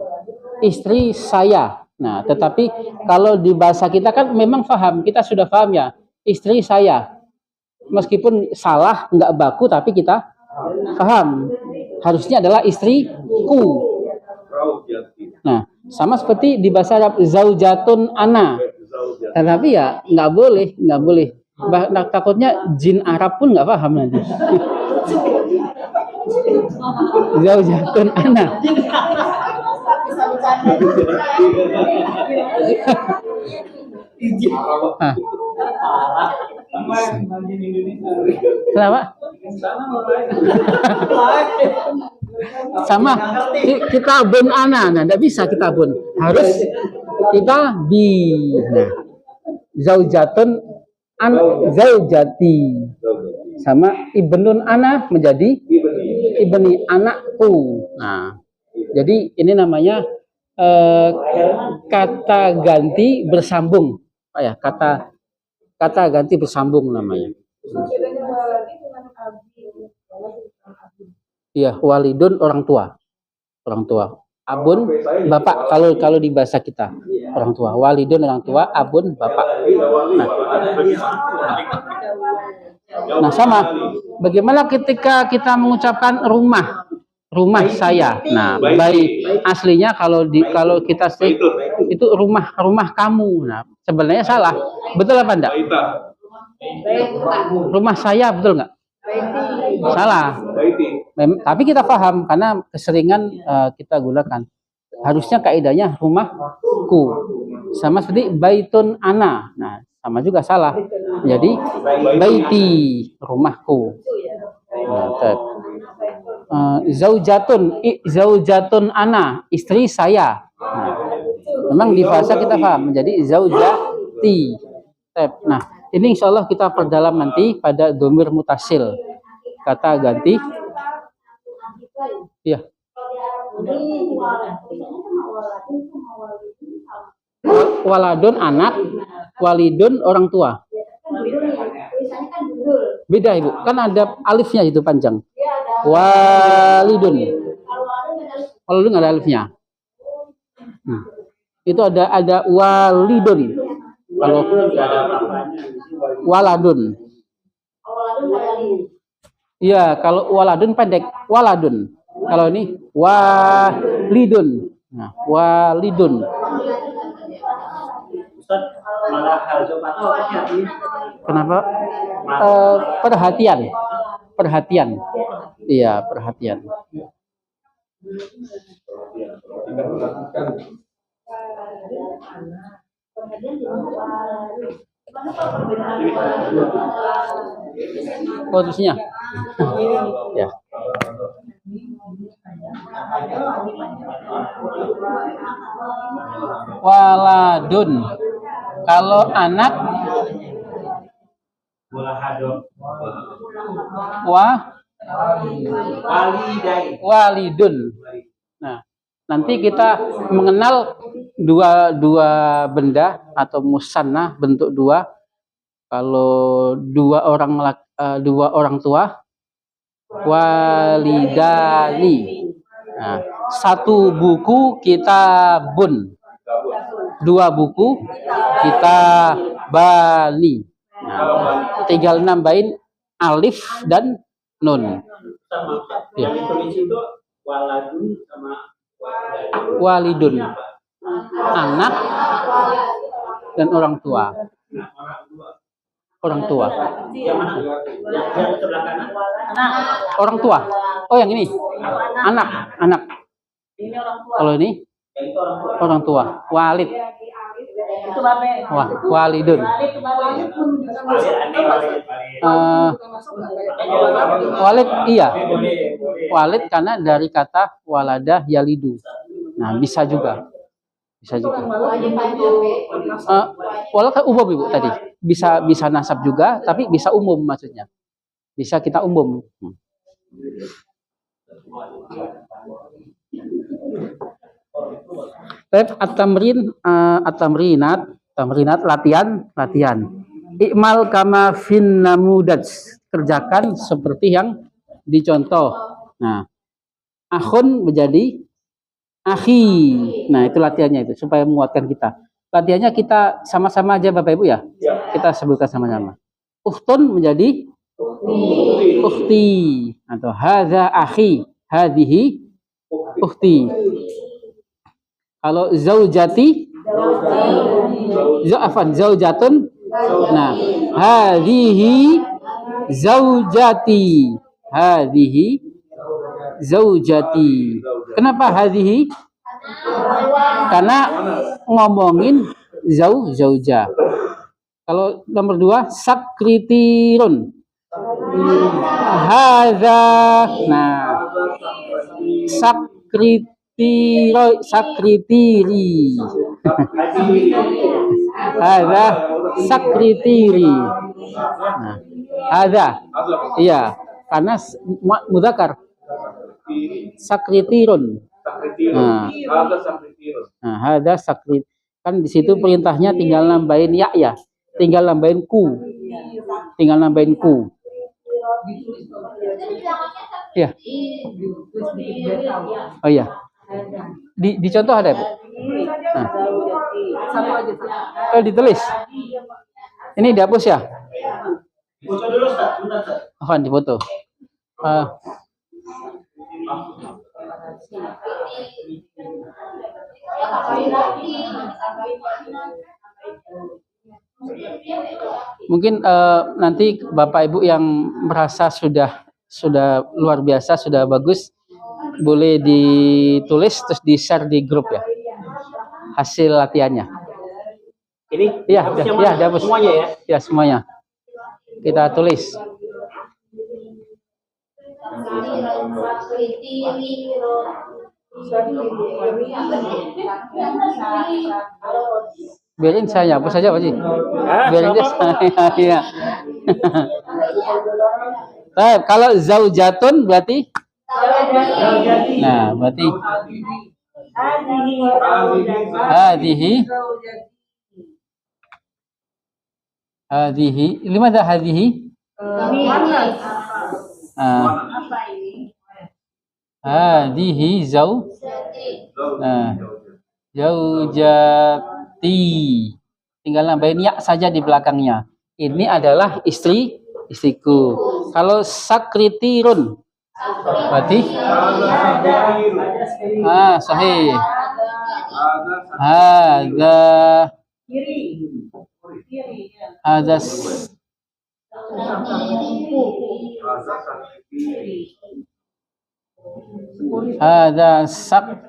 saya. Nah, tetapi kalau di bahasa kita kan memang paham, kita sudah paham ya, istri saya. Meskipun salah, nggak baku, tapi kita paham. Harusnya adalah istriku. Nah, sama seperti di bahasa Arab, zaujatun ana. Tetapi ya nggak boleh. Nah, takutnya jin Arab pun nggak paham nanti. Zaujatun ana. Kenapa? Sama kita bun ana, nah tidak bisa kita bun, harus kita bi. Nah, zaujatun an zaujati sama ibnun ana menjadi ibni anakku. Nah, jadi ini namanya kata ganti bersambung, Pak ya, kata ganti bersambung namanya. Iya, walidun orang tua. Abun bapak kalau di bahasa kita orang tua. Walidun orang tua, abun bapak. Nah, sama. Bagaimana ketika kita mengucapkan rumah saya. Nah, baik aslinya kalau kita say itu rumah kamu. Nah, sebenarnya salah. Betul apa enggak? Rumah saya betul enggak? Salah. Tapi kita paham karena keseringan kita gunakan. Harusnya kaidahnya rumahku. Sama seperti baitun ana. Nah, sama juga salah. Jadi baiti, rumahku. Nah, zaujatun ana, istri saya. Nah, memang di bahasa kita paham menjadi zaujati. Nah, ini insya Allah kita perdalam nanti pada domir mutasil, kata ganti. Iya. Waladun anak, walidun orang tua. Beda Ibu, kan ada alifnya itu panjang. Walidun. Walidun ada alifnya. Itu ada walidun. Kalau waladun. Iya, kalau waladun pendek, waladun. Kalau ini walidun. Nah, walidun. Kenapa? Perhatian. Iya, perhatian. Terusnya. Ya. Waladun. Kalau anak walidun. Nah, nanti kita mengenal dua benda atau musanna bentuk dua. Kalau dua orang tua, walidani. Nah, satu buku kitabun, dua buku kitabani. Nah, tinggal nambahin alif dan nun. Ya. Walidun, anak dan orang tua. Orang tua. Orang tua. Oh, yang ini. Anak. Kalau ini orang tua. Walid. Wah, walidun. Walid, iya. Walid karena dari kata walada yalidu. Nah, bisa juga. Walau kan umum Ibu tadi. Bisa nasab juga, tapi bisa umum maksudnya. Bisa kita umum. At-tamrinat Tamrinat, latihan. Ikmal kama fin namudaj, kerjakan seperti yang dicontoh. Nah, akhun menjadi akhi. Nah, itu latihannya itu supaya menguatkan kita. Latihannya kita sama-sama aja Bapak Ibu ya. Kita sebutkan sama-sama. Ukhtun menjadi ukhti atau hadza akhi, hadhihi ukhti. Kalau zaujati, zaujatun. Nah, hadhihi zaujati. Hadhihi zaujati. Kenapa hadhihi? Karena ngomongin zauja. Kalau nomor 2 sakritirun. Hadza. Nah, sakritiri. Hadza sakritiri. Nah, hadza. Iya, karena mudzakkar. Sakritirun. Nah, hadza sakrit. Kan di situ perintahnya tinggal nambahin ya. Tinggal nambahin ku. Ya. Oh iya. Di contoh ada, Bu? Nah. Ditulis. Ini dihapus ya? Foto dulu, Ustaz. Bentar, Ustaz. Akan difoto. Mungkin nanti Bapak Ibu yang merasa sudah luar biasa, sudah bagus, boleh ditulis terus di-share di grup ya. Hasil latihannya. Ini dihapus semuanya ya? Ya, semuanya. Kita tulis. Biarin saya hapus saja Pak Ji. Biarin aja saya. Nah, kalau zaujatun berarti berarti hadhihi limadha hadhihi? Hadhihi zaujati. Tinggal nambahin ya saja di belakangnya. Ini adalah istriku. Kalau sakritirun berarti sahih. Hadza sakri.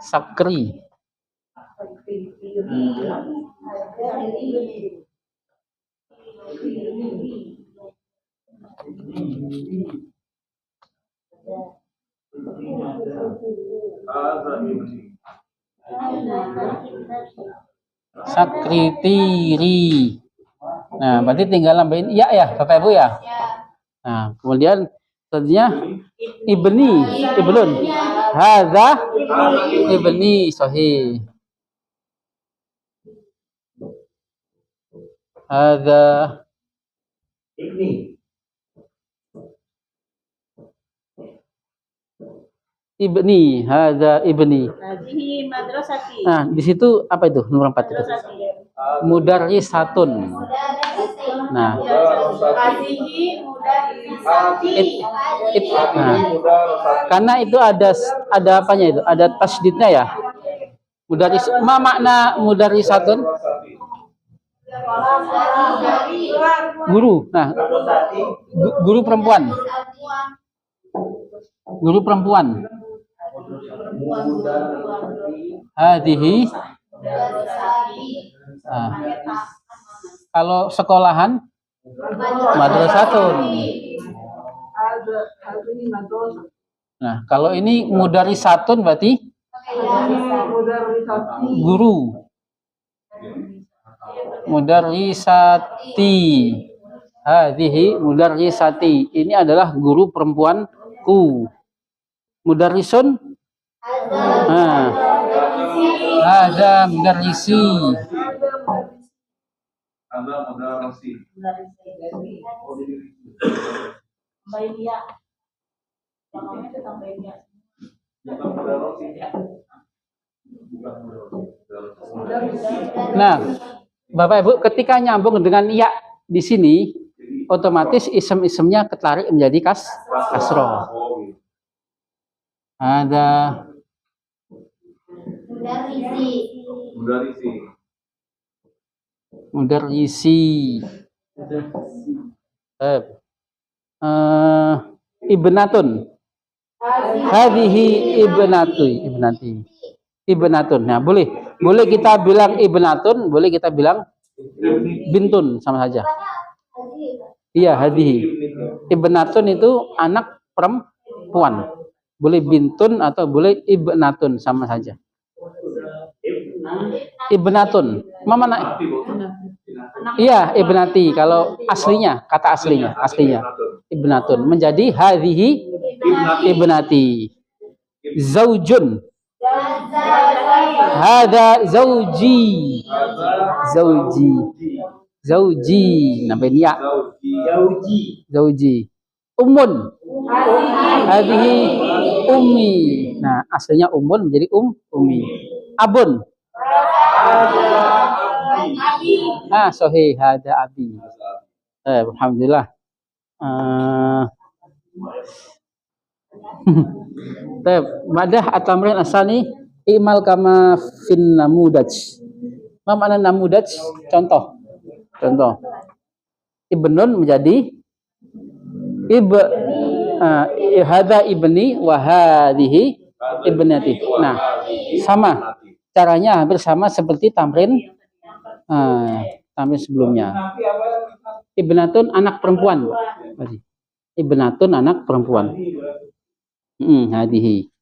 Sakri. Sakritiri. Nah, berarti tinggal nambahin ya Bapak Ibu ya. Nah, kemudian tadinya ibnun. Hadza ibni sahih. Hadza ibni, hadza ibni. Nah, di situ apa itu nomor 4 itu? Mudarrisatun. Nah, karena itu ada apanya itu? Ada tasdidnya ya. Ma makna mudarrisatun? Guru. Nah, guru perempuan. Guru perempuan. Hadhihi. Nah, kalau sekolahan madrasatun. Nah, kalau ini mudarrisatun berarti guru. Mudarrisati. Hadhihi mudarrisati. Ini adalah guru perempuanku. Mudarrisun. Ada mudarrisi. Ada mudarrisi. Baiknya. Namanya tentang baiknya. Bukan mudarrisi. Nah, Bapak Ibu, ketika nyambung dengan ya di sini, otomatis isem-isemnya ketarik menjadi kasroh. Ada mudarrisi. Ibnatun. Hadhihi ibnatun. Nah, boleh kita bilang ibnatun, boleh kita bilang bintun, sama saja. Iya, hadhihi. Ibnatun itu anak perempuan. Boleh bintun atau boleh ibnatun, sama saja. Ibnatun. Mana? Iya, ibnati. Kalau aslinya, kata aslinya. Ibnatun. Menjadi hadhihi ibnati. Zaujun. Hada zauji. Nambahin ya. Zauji. Ummun. Hadhihi ummi. Nah, aslinya ummun menjadi ummi. Abun. Sahih, hada abi. Alhamdulillah. Madah at-tamrin asani imal kama fin namudaj. Ma makna namudaj? Contoh. Ibnun menjadi hada ibni wa hadhihi ibnati. Nah, sama. Caranya hampir sama seperti tamrin sebelumnya. Ibnatun anak perempuan. Ibnatun anak perempuan. Hadihi.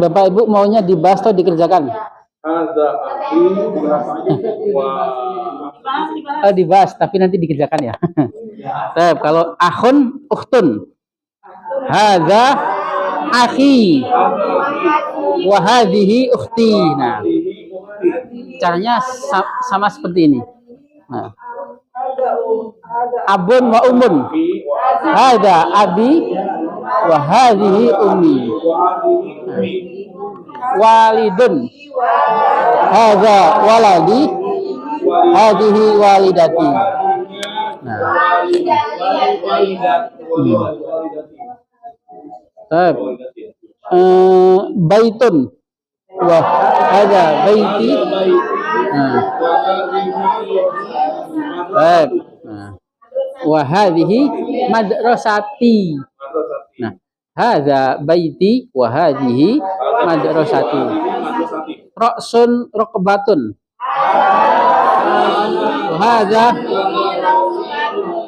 Bapak Ibu maunya dibahas atau dikerjakan? Dibahas, tapi nanti dikerjakan ya. Kalau akhun, ukhtun. Hadza akhi wa hadhihi ukhti. Nah, caranya sama seperti ini. Nah. Abun wa umun. Hadza abi wa hadhihi ummi. Walidun. Hadza waladi. Hadhihi walidati. Nah. Baitun wa hadza baiti. Wa hadhihi madrasati. Nah, hadza baiti wa hadhihi madrasati. Ra'sun raqbatun. Hadza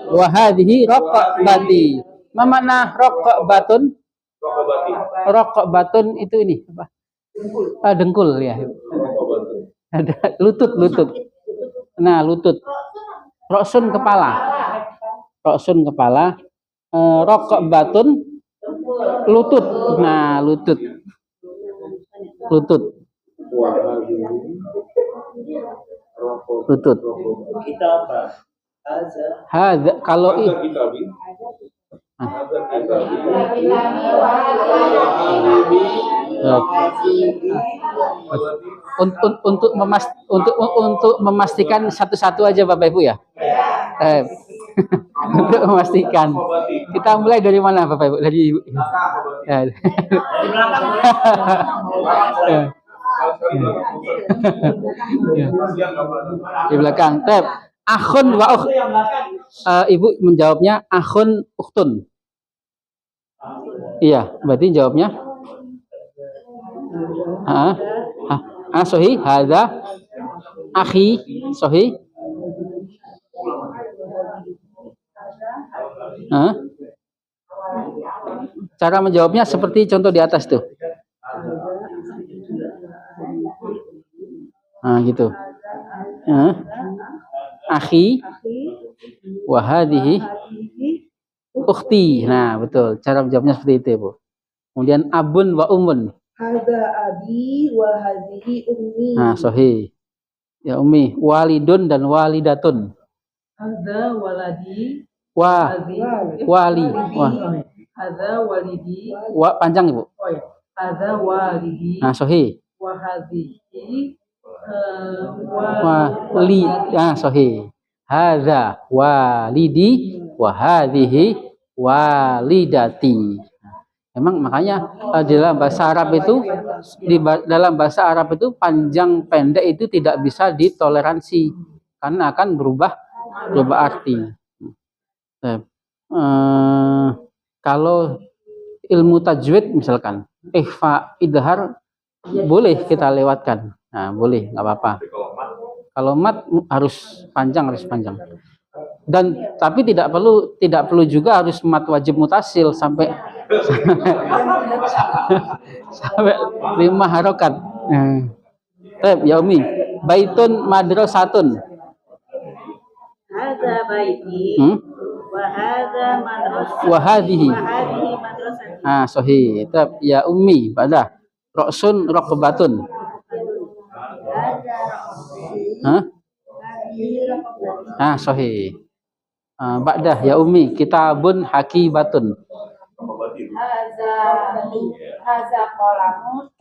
wa hadhihi raqbati. Ma makna raqbatun? Raqbatun itu ini apa? Dengkul ya. Ada lutut. Nah, lutut. Roksun kepala. Raqbatun lutut. Nah, lutut. Kita apa? Hadza kalau untuk memastikan satu-satu aja Bapak Ibu ya. Untuk memastikan. Kita mulai dari mana Bapak Ibu? Dari Ibu. Di belakang. Akhun wa ukht. Ibu menjawabnya akhun ukhtun. Iya, berarti jawabnya sahih, hadza akhi, sahih. Cara menjawabnya seperti contoh di atas tuh. Nah, gitu. Akhi wa hadhihi ukhti. Nah, betul. Cara menjawabnya seperti itu, Bu. Kemudian abun wa ummun. Hadza abi wa hadhihi ummi. Nah, sahih. Ya ummi, walidun dan walidatun. Hadza waladi Wa wali. Wah. hadza walidi Wa panjang, Ibu. oh ya hadza walidi Nah, sahih. wa hadhihi Wali. Ah, sahih. Hadza walidi wa hadhihi walidati. Memang makanya di dalam bahasa Arab itu dalam bahasa Arab itu panjang pendek itu tidak bisa ditoleransi karena akan berubah arti. Kalau ilmu tajwid misalkan ikhfa idhar boleh kita lewatkan. Nah, boleh, nggak apa-apa. Kalau mat harus panjang. Dan tapi tidak perlu juga harus mat wajib mutasil sampai sampai 5 harokat. Ya Umi, baitun madrasatun. Hadza baiti wa hadza madrasah. Wa hadhihi. Madrasah. Ah, sahih. Ya Ummi, pada roksun rokbatun. Hah? Ah, sahih. Ba'dah ya Ummi, kitabun hakibatun. Hadza qalamun.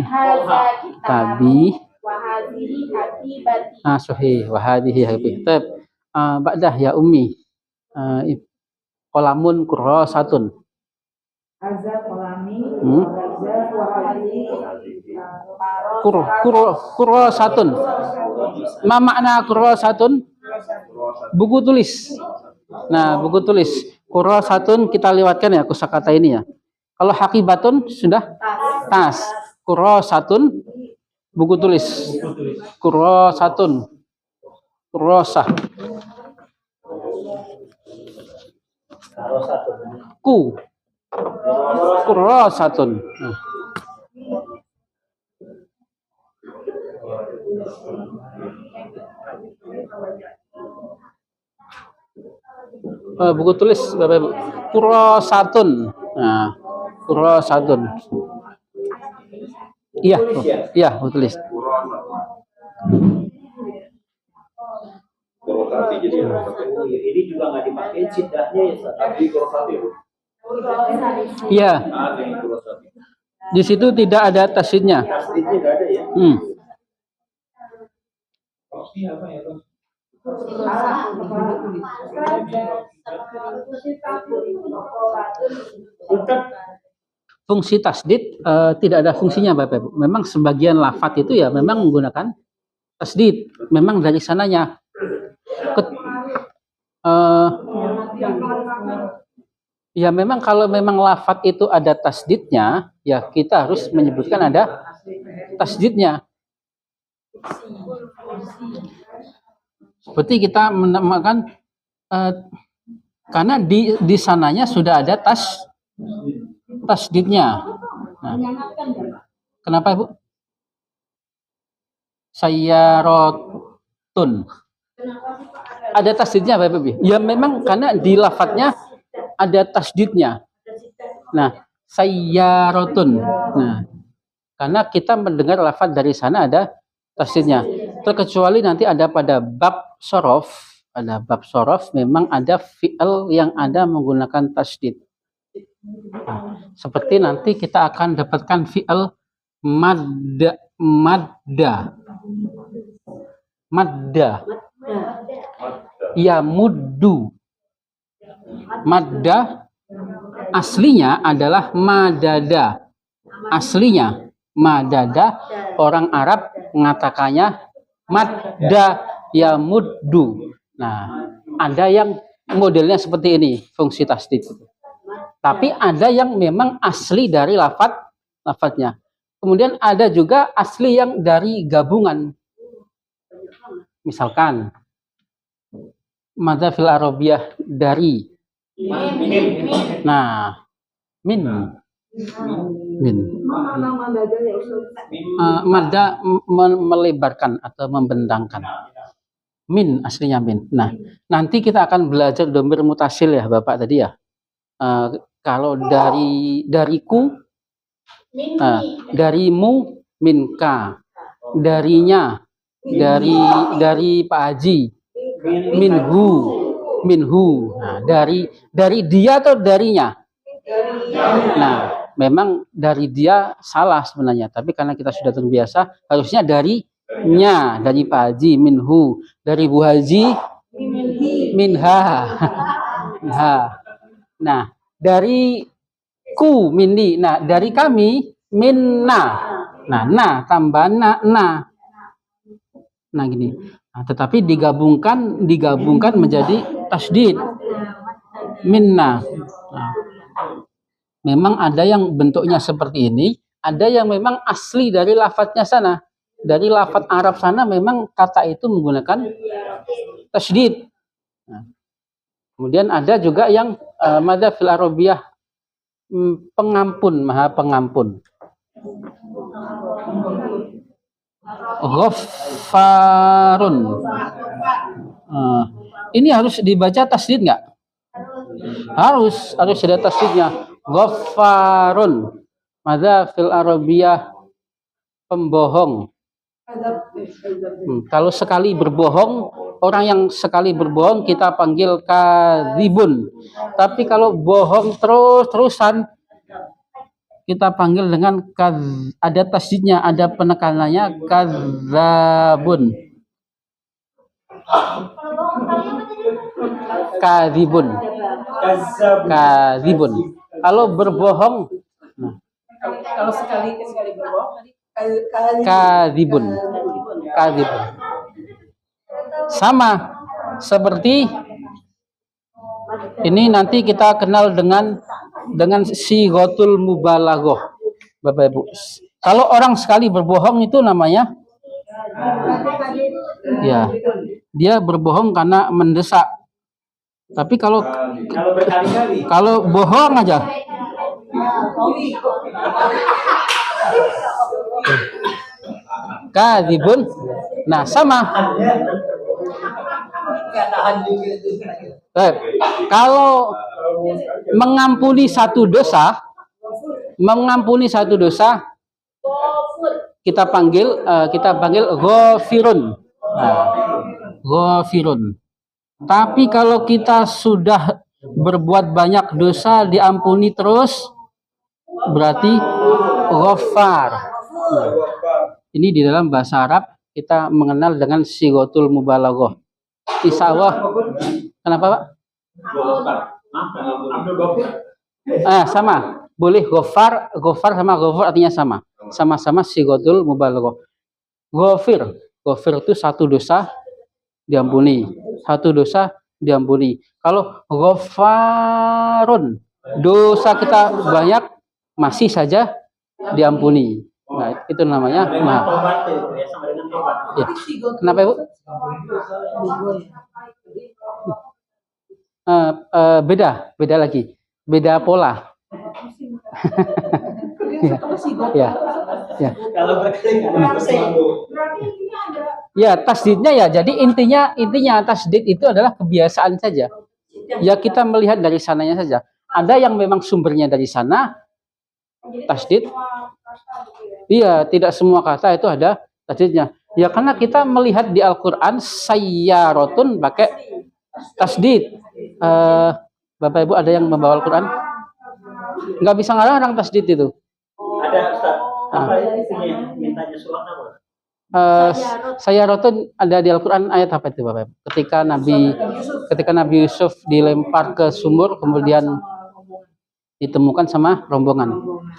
Hadza Tabi. wa hadhihi hakibati. Ah, sahih. Wa hadhihi hakibati. Ba'dah ya Ummi. Qalamun kurrasatun. hadza qalami Kurrasatun. Ma makna kurrasatun? Buku tulis. Nah, buku tulis. Kurrasatun kita lewatkan ya kosakata ini ya. Kalau hakibatun sudah tas. Kurrasatun buku tulis. Kurrasatun. Kurrasah. Kurrasatun. Buku tulis Bapak Ibu. Kurrasatun. Nah, kurrasatun. Iya, iya, buku tulis. Ini juga nggak dipakai sidahnya ya, tapi iya. Di situ tidak ada tasydidnya. tasdidnya nggak ada ya. Fungsi tasdid tidak ada fungsinya Bapak Ibu. Memang sebagian lafadz itu ya memang menggunakan tasdid. Memang dari sananya. Ya memang kalau memang lafadz itu ada tasdidnya, ya kita harus menyebutkan ada tasdidnya. Seperti kita menamakan karena di sananya sudah ada tasdidnya. Nah, kenapa Ibu? Sayyarotun. Ada tasdidnya Bapak Ibu. Ya memang karena di lafadznya ada tasdidnya. Nah, sayyarotun. Nah, karena kita mendengar lafadz dari sana ada tasdidnya. Terkecuali nanti ada pada bab sorof. Ada bab sorof memang ada fi'il yang ada menggunakan tasdid. Nah, seperti nanti kita akan dapatkan fi'il madda. Ya muddu. Madda aslinya adalah madada. Aslinya madada, orang Arab mengatakannya madda ya muddu. Nah, ada yang modelnya seperti ini, fungsi tasdid. Tapi ada yang memang asli dari lafadznya. Kemudian ada juga asli yang dari gabungan. Misalkan madza fil arabiyah dari. Nah, min. Min. Mana madanya ya Ustaz? Mada melebarkan atau membentangkan. Min aslinya min. Nah, nanti kita akan belajar domir mutasil ya Bapak tadi ya. Kalau dariku, darimu, minka, darinya, dari Pak Haji, minhu. Nah, dari dia atau darinya? Nah, memang dari dia salah sebenarnya, tapi karena kita sudah terbiasa, harusnya darinya, dari Pak Haji, minhu, dari Bu Haji, minha. Nah, dari ku, mini. Nah, dari kami, minna. Nah, tambah na. Nah, gini. Nah, tetapi digabungkan menjadi tasdid. Minna. Nah, memang ada yang bentuknya seperti ini, ada yang memang asli dari lafadznya sana. Dari lafadz Arab sana memang kata itu menggunakan tasdid. Nah, kemudian ada juga yang madza fil arabiyah pengampun, maha pengampun. Ghaffarun. Ini harus dibaca tasdid nggak? Harus ada tasdidnya. Ghaffarun. Madza fil arabiyah pembohong. Kalau sekali berbohong, orang yang sekali berbohong kita panggil kadzibun. Tapi kalau bohong terus-terusan kita panggil dengan ada tasdidnya, ada penekanannya, kadzabun. Kadzibun. Kalau berbohong, Kalau sekali berbohong kadzibun. Sama seperti ini, nanti kita kenal dengan sighatul mubalaghah, Bapak Ibu. Kalau orang sekali berbohong itu namanya ya, dia berbohong karena mendesak. Tapi kalau berkali-kali, kalau bohong aja, kadzibun. Nah, sama. Kalau mengampuni satu dosa, kita panggil ghafirun. Ghafirun. Tapi kalau kita sudah berbuat banyak dosa diampuni terus, berarti ghaffar. Ini di dalam bahasa Arab kita mengenal dengan sighatul mubalaghah. Insya-Allah. Kenapa, Pak? Sama. Boleh ghaffar sama ghafur artinya sama. Sama-sama sighatul mubalaghah. Ghafir itu satu dosa diampuni. Satu dosa diampuni. Kalau ghaffarun, dosa kita banyak masih saja diampuni. Nah, itu namanya ya. Kenapa, Ibu? Beda lagi. Beda pola. ya. Ya, tasdidnya ya. Jadi intinya tasdid itu adalah kebiasaan saja. Ya, kita melihat dari sananya saja. Ada yang memang sumbernya dari sana, tasdid. Iya, tidak semua kata itu ada tasdidnya. Ya, karena kita melihat di Al-Quran sayyaratun pakai tasdid. Bapak Ibu ada yang membawa Al-Quran? Nggak bisa ngarang tasdid itu. Ada, Ustaz. Apa isinya? Mintanya surat apa? Sayyaratun ada di Al-Quran, ayat apa itu, Bapak Ibu? Ketika Nabi Yusuf dilempar ke sumur, kemudian ditemukan sama rombongan.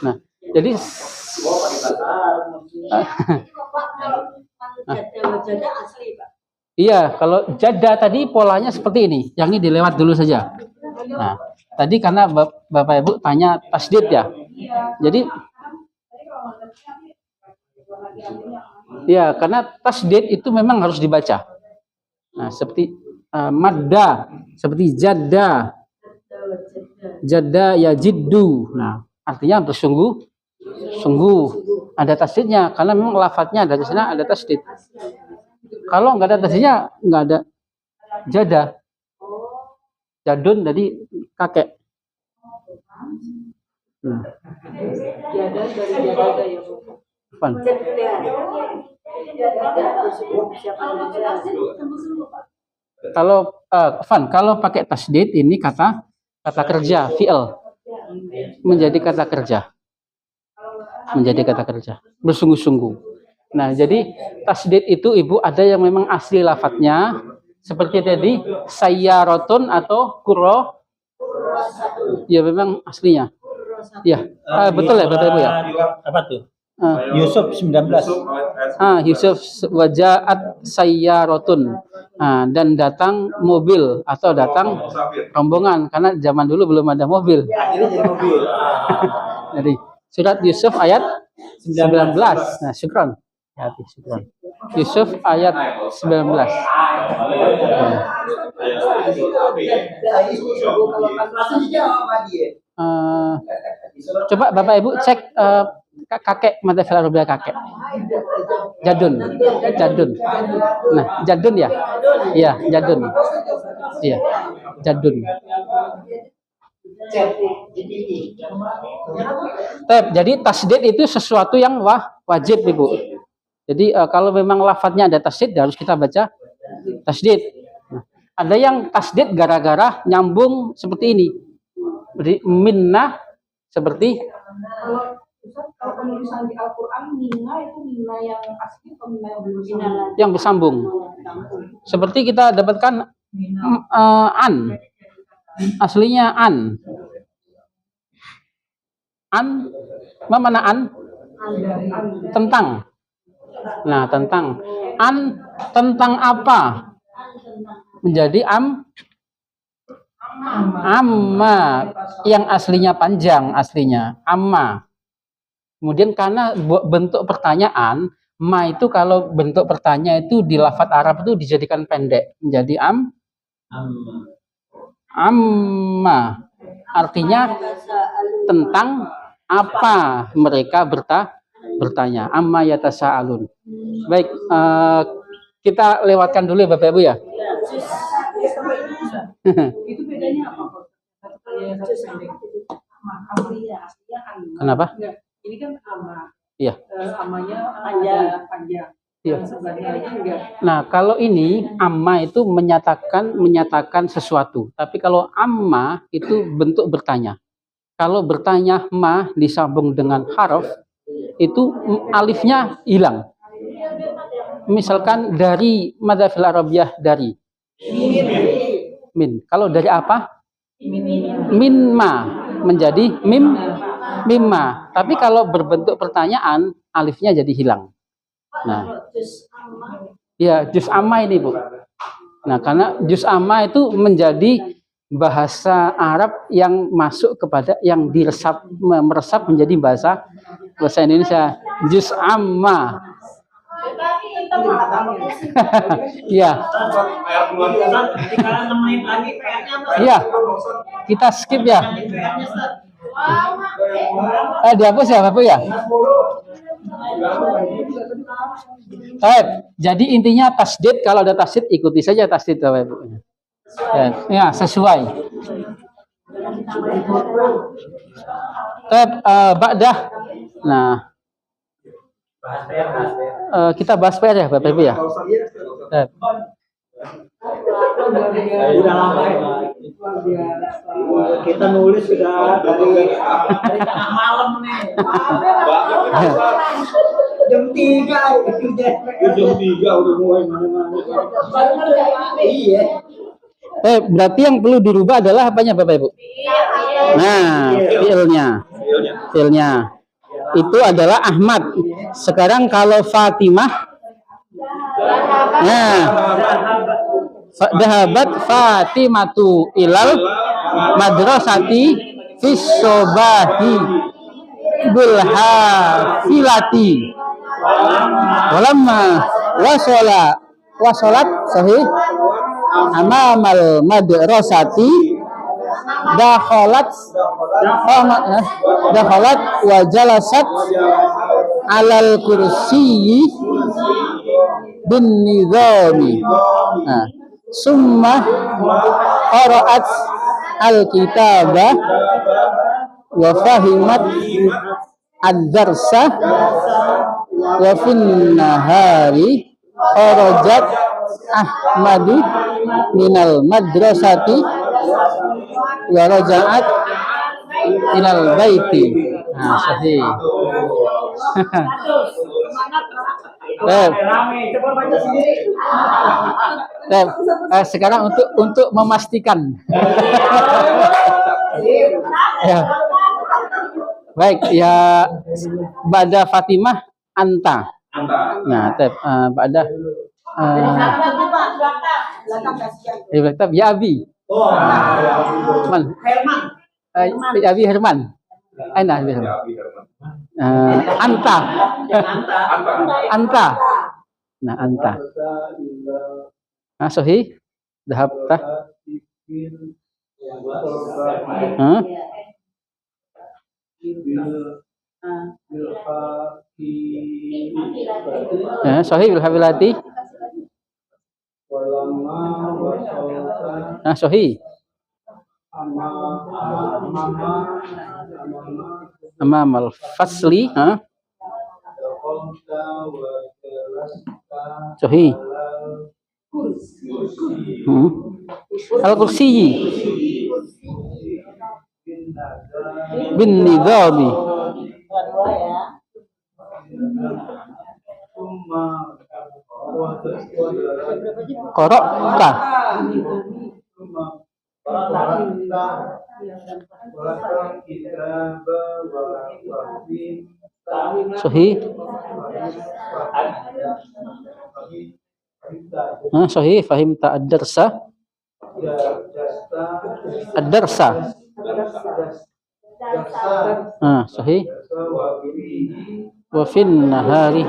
Nah, jadi iya, kalau jada tadi polanya seperti ini. Yang ini dilewat dulu saja. Nah, tadi karena Bapak Ibu tanya tasdid ya. Jadi ya, karena tasdid itu memang harus dibaca. Nah, seperti madda, seperti jadda ya jiddu. Nah, artinya bersungguh-sungguh. Ada tasdidnya karena memang lafadznya dari sana ada tasdid. Kalau nggak ada tasdidnya nggak ada jada. Jadun dari kakek. Jada dari jada ya Bu. Apaan? Kalau kalau pakai tasdid ini kata kerja, fi'il menjadi kata kerja. Menjadi kata kerja, bersungguh-sungguh. Nah, jadi tasdid itu Ibu ada yang memang asli lafadznya seperti tadi sayyaratun atau kurro. Ya memang aslinya. Ya, betul ya Bapak Ibu ya. Apa tuh? Yusuf 19. Yusuf wajaat sayyaratun. Dan datang mobil atau datang rombongan karena zaman dulu belum ada mobil. Akhirnya jadi mobil. Jadi surat Yusuf ayat 19. Nah, syukran. Ya, syukran. Yusuf ayat 19. Coba Bapak Ibu cek kakek Madhafil Arabia kakek. Jadun. Nah, jadun ya? Iya, jadun. Iya, jadun. Jadi tasdid itu sesuatu yang wajib Ibu. Jadi kalau memang lafadznya ada tasdid harus kita baca tasdid. Nah, ada yang tasdid gara-gara nyambung seperti ini. Minnah seperti kalau penulisan di Al-Quran minna itu minna yang asli atau minna yang belum yang bersambung. Seperti kita dapatkan an. Aslinya an. Mana an? Tentang. Nah, tentang. An tentang apa? Menjadi amma yang aslinya panjang aslinya amma. Kemudian karena bentuk pertanyaan, ma itu kalau bentuk pertanyaan itu di lafadz Arab itu dijadikan pendek menjadi amma. Artinya tentang apa mereka bertanya. Amma yatasaalun. Baik, kita lewatkan dulu ya Bapak Ibu ya. itu bedanya apa? Kenapa? Ini kan ama. Iya. Amanya panjang. Iya. Sebelahnya lagi enggak. Nah, kalau ini amma itu menyatakan sesuatu. Tapi kalau amma itu bentuk bertanya. Kalau bertanya ma disambung dengan harf itu alifnya hilang. Misalkan dari Madhafil Arabiyah dari min. Kalau dari apa? Minma menjadi mimma. Tapi kalau berbentuk pertanyaan alifnya jadi hilang. Nah, ya juz amma ini Bu. Nah, karena juz amma itu menjadi bahasa Arab yang masuk kepada yang meresap menjadi bahasa Indonesia. Juz amma. Iya. Iya. Kita skip ya. Dihapus ya Bapak ya. Jadi intinya tasdid, kalau ada tasdid ikuti saja tasdid Bapak Ibu. Ya, sesuai. Ba'dah. Nah, kita bahas PR ya Bapak Ibu ya. Udah lama ya. Kita nulis sudah dari tengah malam nih. Jam 3. Jam 3 udah mulai mana-mana. Iya. Berarti yang perlu dirubah adalah apanya Bapak Ibu? Nah, fiilnya. Itu adalah Ahmad. Sekarang kalau Fatimah, nah, dhahabat Fatimatu ilal madrasati fis sobahi bil hafilati walamma wasolat sahih amamal madrasati dakhalat dakhalat wa jalasat alal kursiyyi bin nizami. Nah, summa qara'at al-kitaba wa fahimat ad-darsa wa fin nahari kharajat Ahmadu minal madrasati wa raja'at ilal baiti. Nah, sahih. Sekarang untuk memastikan. Ya. Baik, ya Ba'da Fatimah anta. Nah, Ba'da ya Abi. Man. Ya Abi Herman. Aina Abi Herman. Anta. Anta. Nah, anta. Nah, sahih. Dhahabta. Sahih bil hafilati. Nah, sahih. Amamal fasli, sahih. Al-kursiyyi bin nizami. Qara'ta. Sahih. Sahih, fahimta ad-darsa. Ad-darsa. Sahih. Wa fin nahari.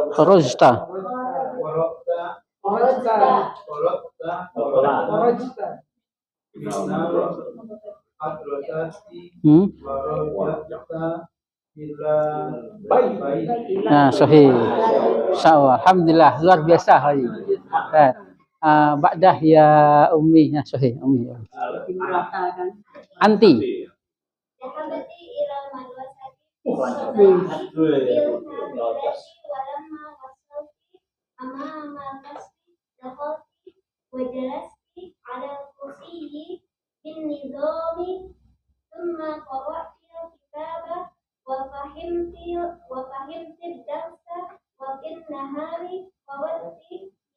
Kharajta. Nah, sahih. Insyaallah. Alhamdulillah, luar biasa hari. Ba'dah ya Ummi. Nah, sahih Ummi. Anti. وجلست على الكرسي بالنظام ثم قرأت الكتاب وفهمت الدرس وفي النهار خرجت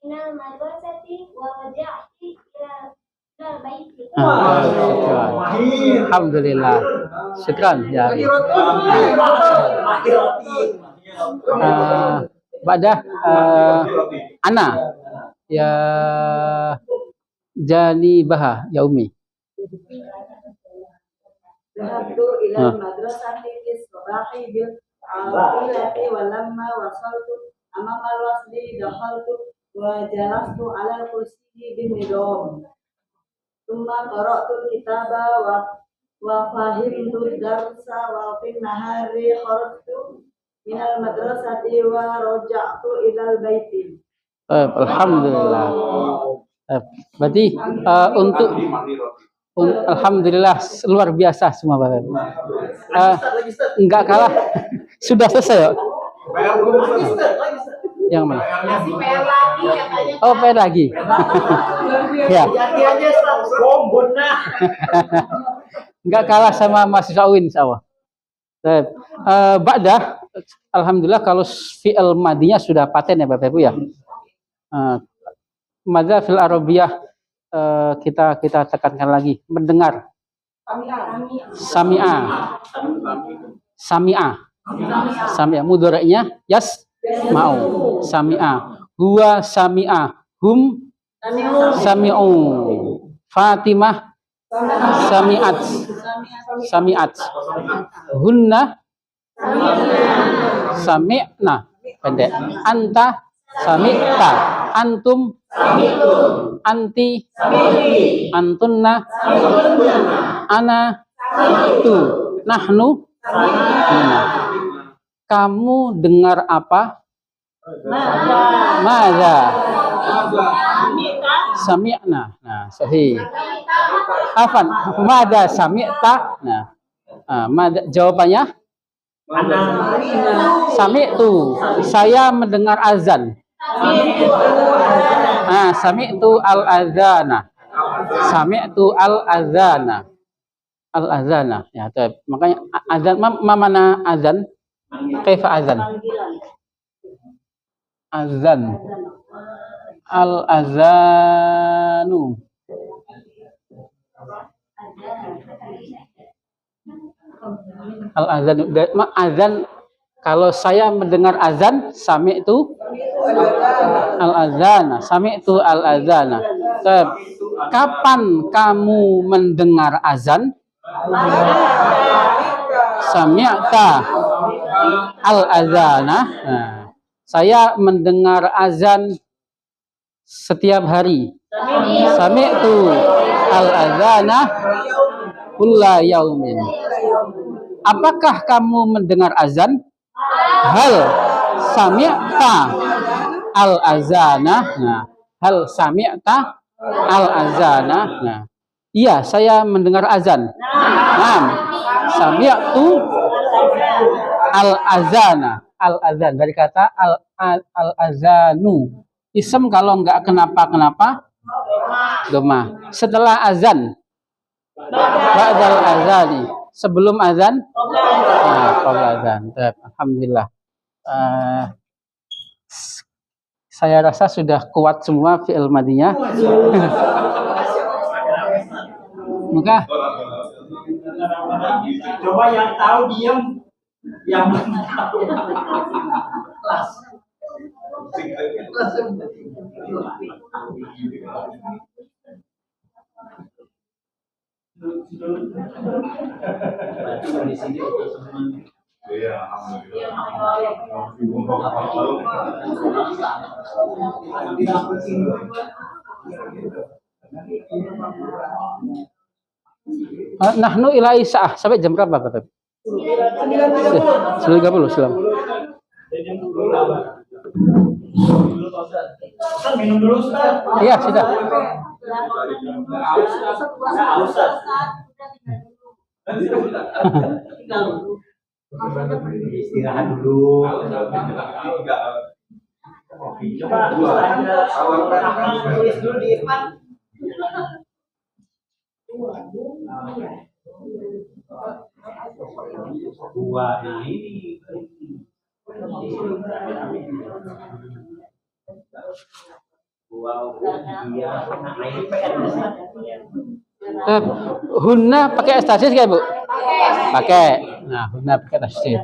من المدرسة ورجعت إلى البيت. Alhamdulillah. Syukran ya. Ba'dah ana ya Jani Baha ya Umi. Dhahabtu ila madrasati fis sabahi bil aqilati wa lamma wasaltu amama al-wasli dakhaltu wa jalastu ala al-kursiyyi bin nidam. Thumma qara'tu al-kitaba wa fahimtu ad-darsa wa fi nahari kharajtu min al-madrasati wa raja'tu ila al-baiti. Alhamdulillah. Berarti untuk alhamdulillah luar biasa semua Bapak. Enggak kalah. Sudah selesai ya? Yang mana? Oh, PR lagi. Ya. Enggak kalah sama mahasiswa UIN insyaallah. Ba'dah alhamdulillah kalau fi'il madinya sudah paten ya Bapak Ibu ya. Madza fil arabiyah kita tekankan lagi mendengar. Sami'a mudhari'nya mau sami'a huwa sami'a hum sami'u Fatimah sami'at hunna sami'na pendek. Anta, sami'ta. Antum, anti, antunna, ana, itu, nahnu. Kamu dengar apa? Mada. Sami'na. Nah, sahih. Afan, mada sami'ta. Nah, mada, jawabannya sami'tu. Saya mendengar azan. Sami'tu al-azana. Sami'tu al-azana. Al-azana. Ya, makanya azan mana azan? Kaifa azan? Azan. Al-azanu. Al-azan. Azan, kalau saya mendengar azan, sami'tu al-azana. Sami'tu al-azana. Kapan kamu mendengar azan? Sami'ta al-azana. Saya mendengar azan setiap hari. Sami'tu al-azana kulla yaumin. Apakah kamu mendengar azan? Hal sami'ta al-azana. Nah, hal sami'ta al-azana. Nah, iya, saya mendengar azan. Naam, sami'tu al-azana. Al-azan dari kata al-azanu. Isem kalau enggak kenapa-kenapa doma. Setelah azan, ba'dal azani. Sebelum azan, qabla azan. Alhamdulillah. Saya rasa sudah kuat semua fi'il madinya. Maka Coba yang tahu diam, yang belum tahu kelas. Iya, alhamdulillah. nahnu ila isa'ah sampai jam berapa kata? 9.30 silam. Minum dulu, Ustaz. Iya, sudah. Istirahat dulu. Coba tulis dulu di depan. Dua ini. Hunna pakai estasis kan, Bu? Pakai. Nah, hunna pakai estasis.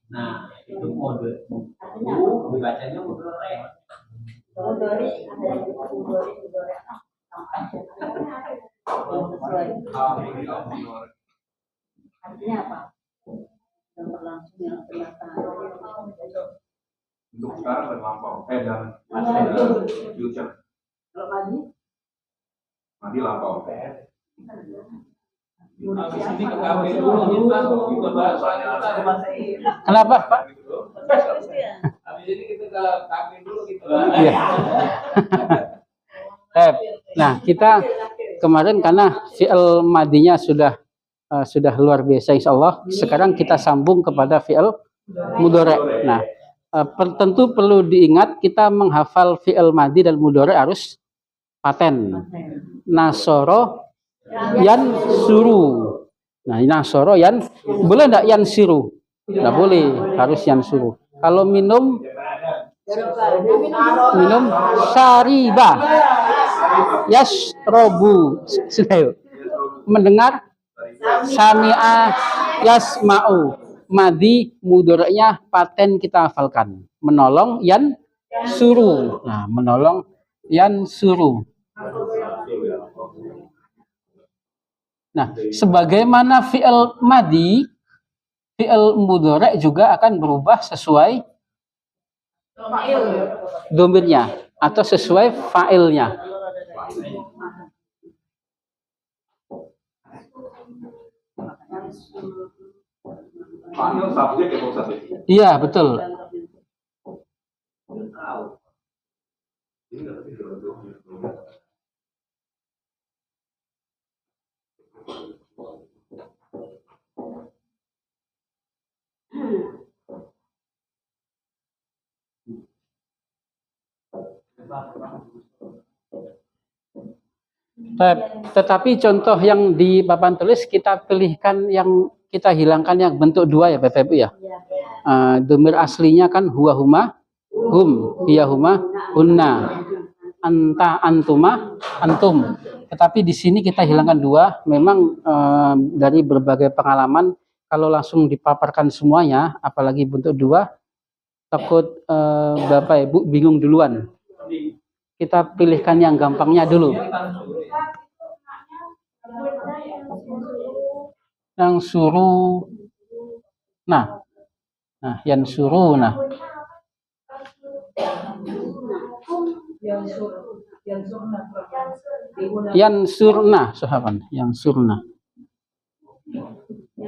Nah, itu mode. Dibacanya mudore. Artinya apa? Yang berlangsung yang telah Untuk sekarang dan lampau. Dan future. Kalau pagi? Nanti lampau. Habis ini ke kafe dulu, kita bahas soalnya Kenapa, Pak? habis ini kita ke kafe dulu gitu. Iya. Nah, kita kemarin karena fi'il madinya sudah luar biasa insya Allah. Sekarang kita sambung kepada fi'il mudhari'. Nah, tentu perlu diingat kita menghafal fi'il madi dan mudhari' harus paten. Nasoro yan suru. Nah, nasoro yan boleh enggak yan siru? Enggak boleh, harus yan suru. Kalau minum syariba. Yasrobu. Sudah yuk. Mendengar sami'a yasma'u. madi mudoranya paten kita hafalkan. Menolong yan suru. Nah, menolong yan suru. Nah, sebagaimana fi'il madi, fi'il mudhari' juga akan berubah sesuai domirnya atau sesuai fa'ilnya. Fa'il subjek ya Pak Ustaz? Iya, betul. Tetapi contoh yang di papan tulis kita pilihkan yang kita hilangkan yang bentuk dua ya Bapak Ibu ya. Domir aslinya kan huwa huma hum, hiya huma hunna, anta antuma antum. Tetapi di sini kita hilangkan dua. Memang dari berbagai pengalaman kalau langsung dipaparkan semuanya, apalagi bentuk dua, takut Bapak Ibu bingung duluan. Kita pilihkan yang gampangnya dulu. Yang suruh, nah, yang suruh, nah, yang surna, sahabat, yang surna.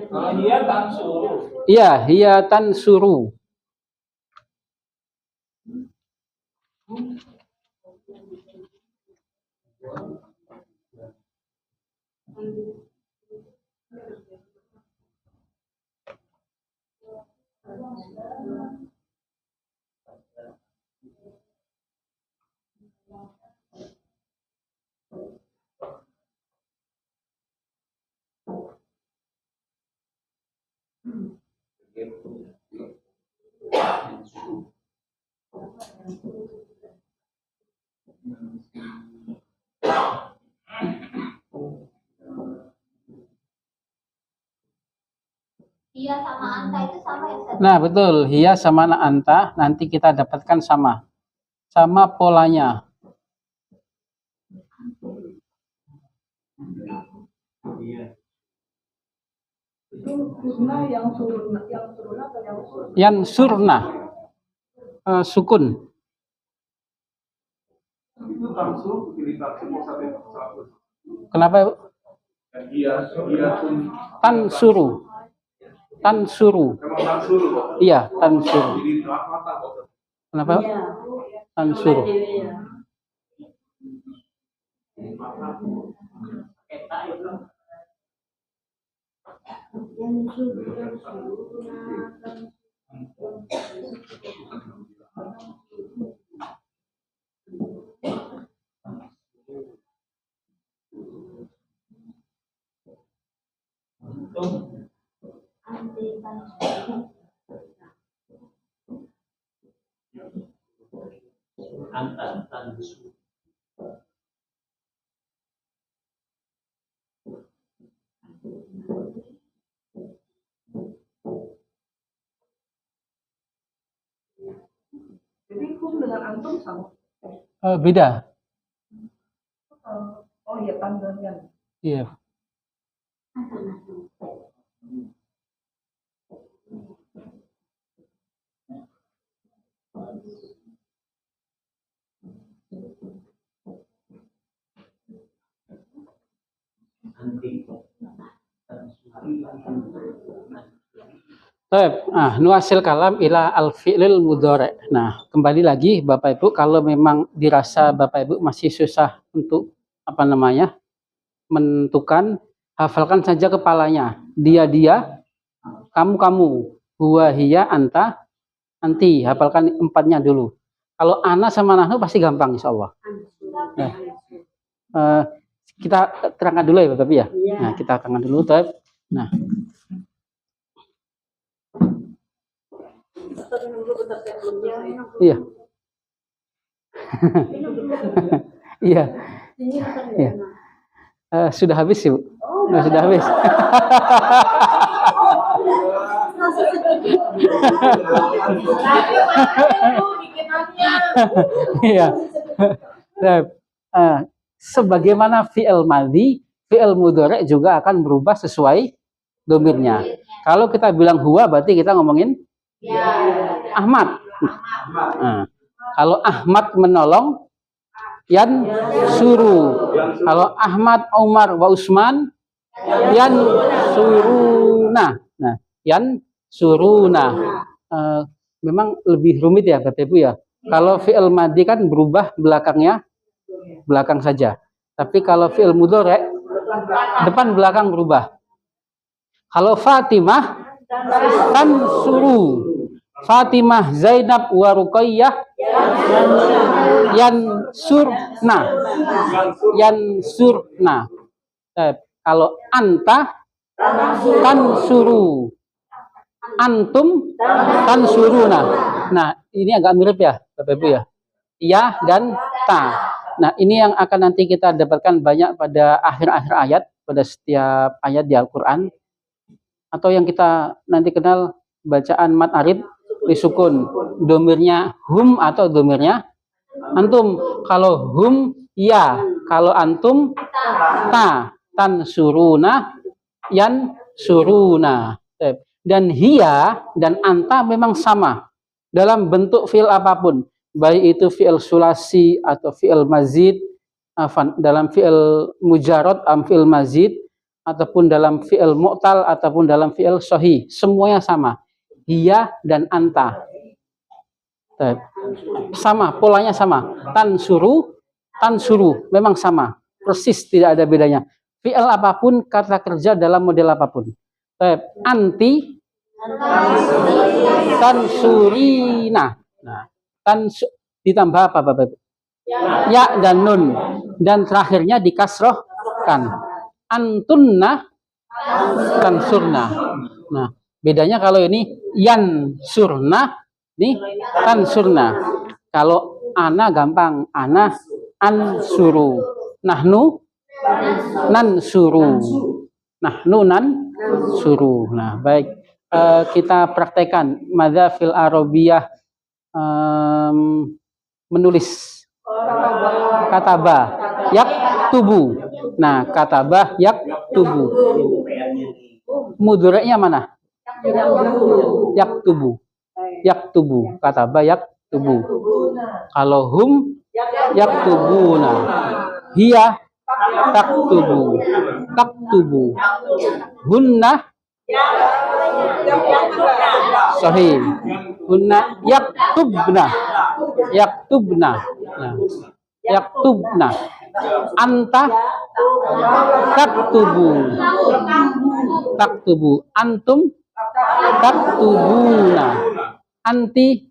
Iya tan suruh. Iya, hiatan suruh. Iya sama anta itu sama ya Ustaz? Nah, betul. Hiya sama anta nanti kita dapatkan sama. Sama polanya. Yang surna. Sukun. Itu langsung pilih langsung Ustaz ya. Kenapa? Iya pun Tan suruh. Tan suruh. memang tan suruh Pak. Iya, tan suruh. Jadi mata Pak. Kenapa? Tan suruh. Jadi kum dengan antum sama. Beda. Oh iya tandanya. Iya. Nuasil kalam ila al-fi'lil mudhari'. Nah, kembali lagi Bapak Ibu, kalau memang dirasa Bapak Ibu masih susah untuk menentukan, hafalkan saja kepalanya. Dia, kamu, huwa, hiya, anta, anti. Hafalkan empatnya dulu. Kalau ana sama nahnu pasti gampang insyaallah. Kita terangkan dulu ya Bapak Ibu ya. Nah, kita terangkan dulu. Nah, iya. Iya. Iya. Sudah habis, Ibu. Sudah habis. Iya. Nah, sebagaimana fi'il madhi, fi'il mudhari juga akan berubah sesuai domirnya. Kalau kita bilang huwa, berarti kita ngomongin Ahmad. Nah, kalau Ahmad menolong, yan suru. Kalau Ahmad, Umar, wa Usman, yan suruna. Nah, yan suruna. Memang lebih rumit ya, Bapak Ibu ya. Kalau fi'il madhi kan berubah belakangnya, belakang saja. Tapi kalau fi'il mudhari, depan belakang berubah. Kalau Fatimah, kan suru. Fatimah, Zainab, wa Ruqayyah, yansurna. Yansurna. Kalau anta, kan suru. Antum, kan suruna. Nah, ini agak mirip ya, Bapak Ibu ya. Ya dan ta. Nah, ini yang akan nanti kita dapatkan banyak pada akhir-akhir ayat, pada setiap ayat di Al-Quran. Atau yang kita nanti kenal bacaan mat arid disukun. Domirnya hum atau domirnya antum. Kalau hum, ya. Kalau antum, ta. Tan suruna, yan suruna. Dan hiya dan anta memang sama dalam bentuk fi'il apapun, baik itu fi'il sulasi atau fi'il mazid, dalam fi'il mujarrad fi'il mazid, ataupun dalam fi'il mu'tal ataupun dalam fi'il sahih, semuanya sama. Hiya dan anta sama, polanya sama. Tan suru memang sama, persis, tidak ada bedanya. Fi'il apapun, kata kerja dalam model apapun. Anti, tansurina. Nah, ditambah apa, Bapak? Ya dan nun, dan terakhirnya dikasrohkan. Antunna, tansurna. Nah, bedanya kalau ini yan surna, ini tansurna. Kalau ana gampang, ana ansuru. Nahnu nansuru. Nahnu nansuru. Nah, baik. Kita praktekkan madza fil arabiyah, menulis. Kataba yaktubu. Nah, kataba yaktubu. Mudhari'nya mana? Yaktubu. Yaktubu. Kataba yaktubu. Kalau hum yaktubuna. Hiya taktubu. Taktubu. Hunna sahih. Hunna yaktubna. Yaktubna. Nah, yaktubna. Anta taktubu. Taktubu. Antum taktubuna. Anti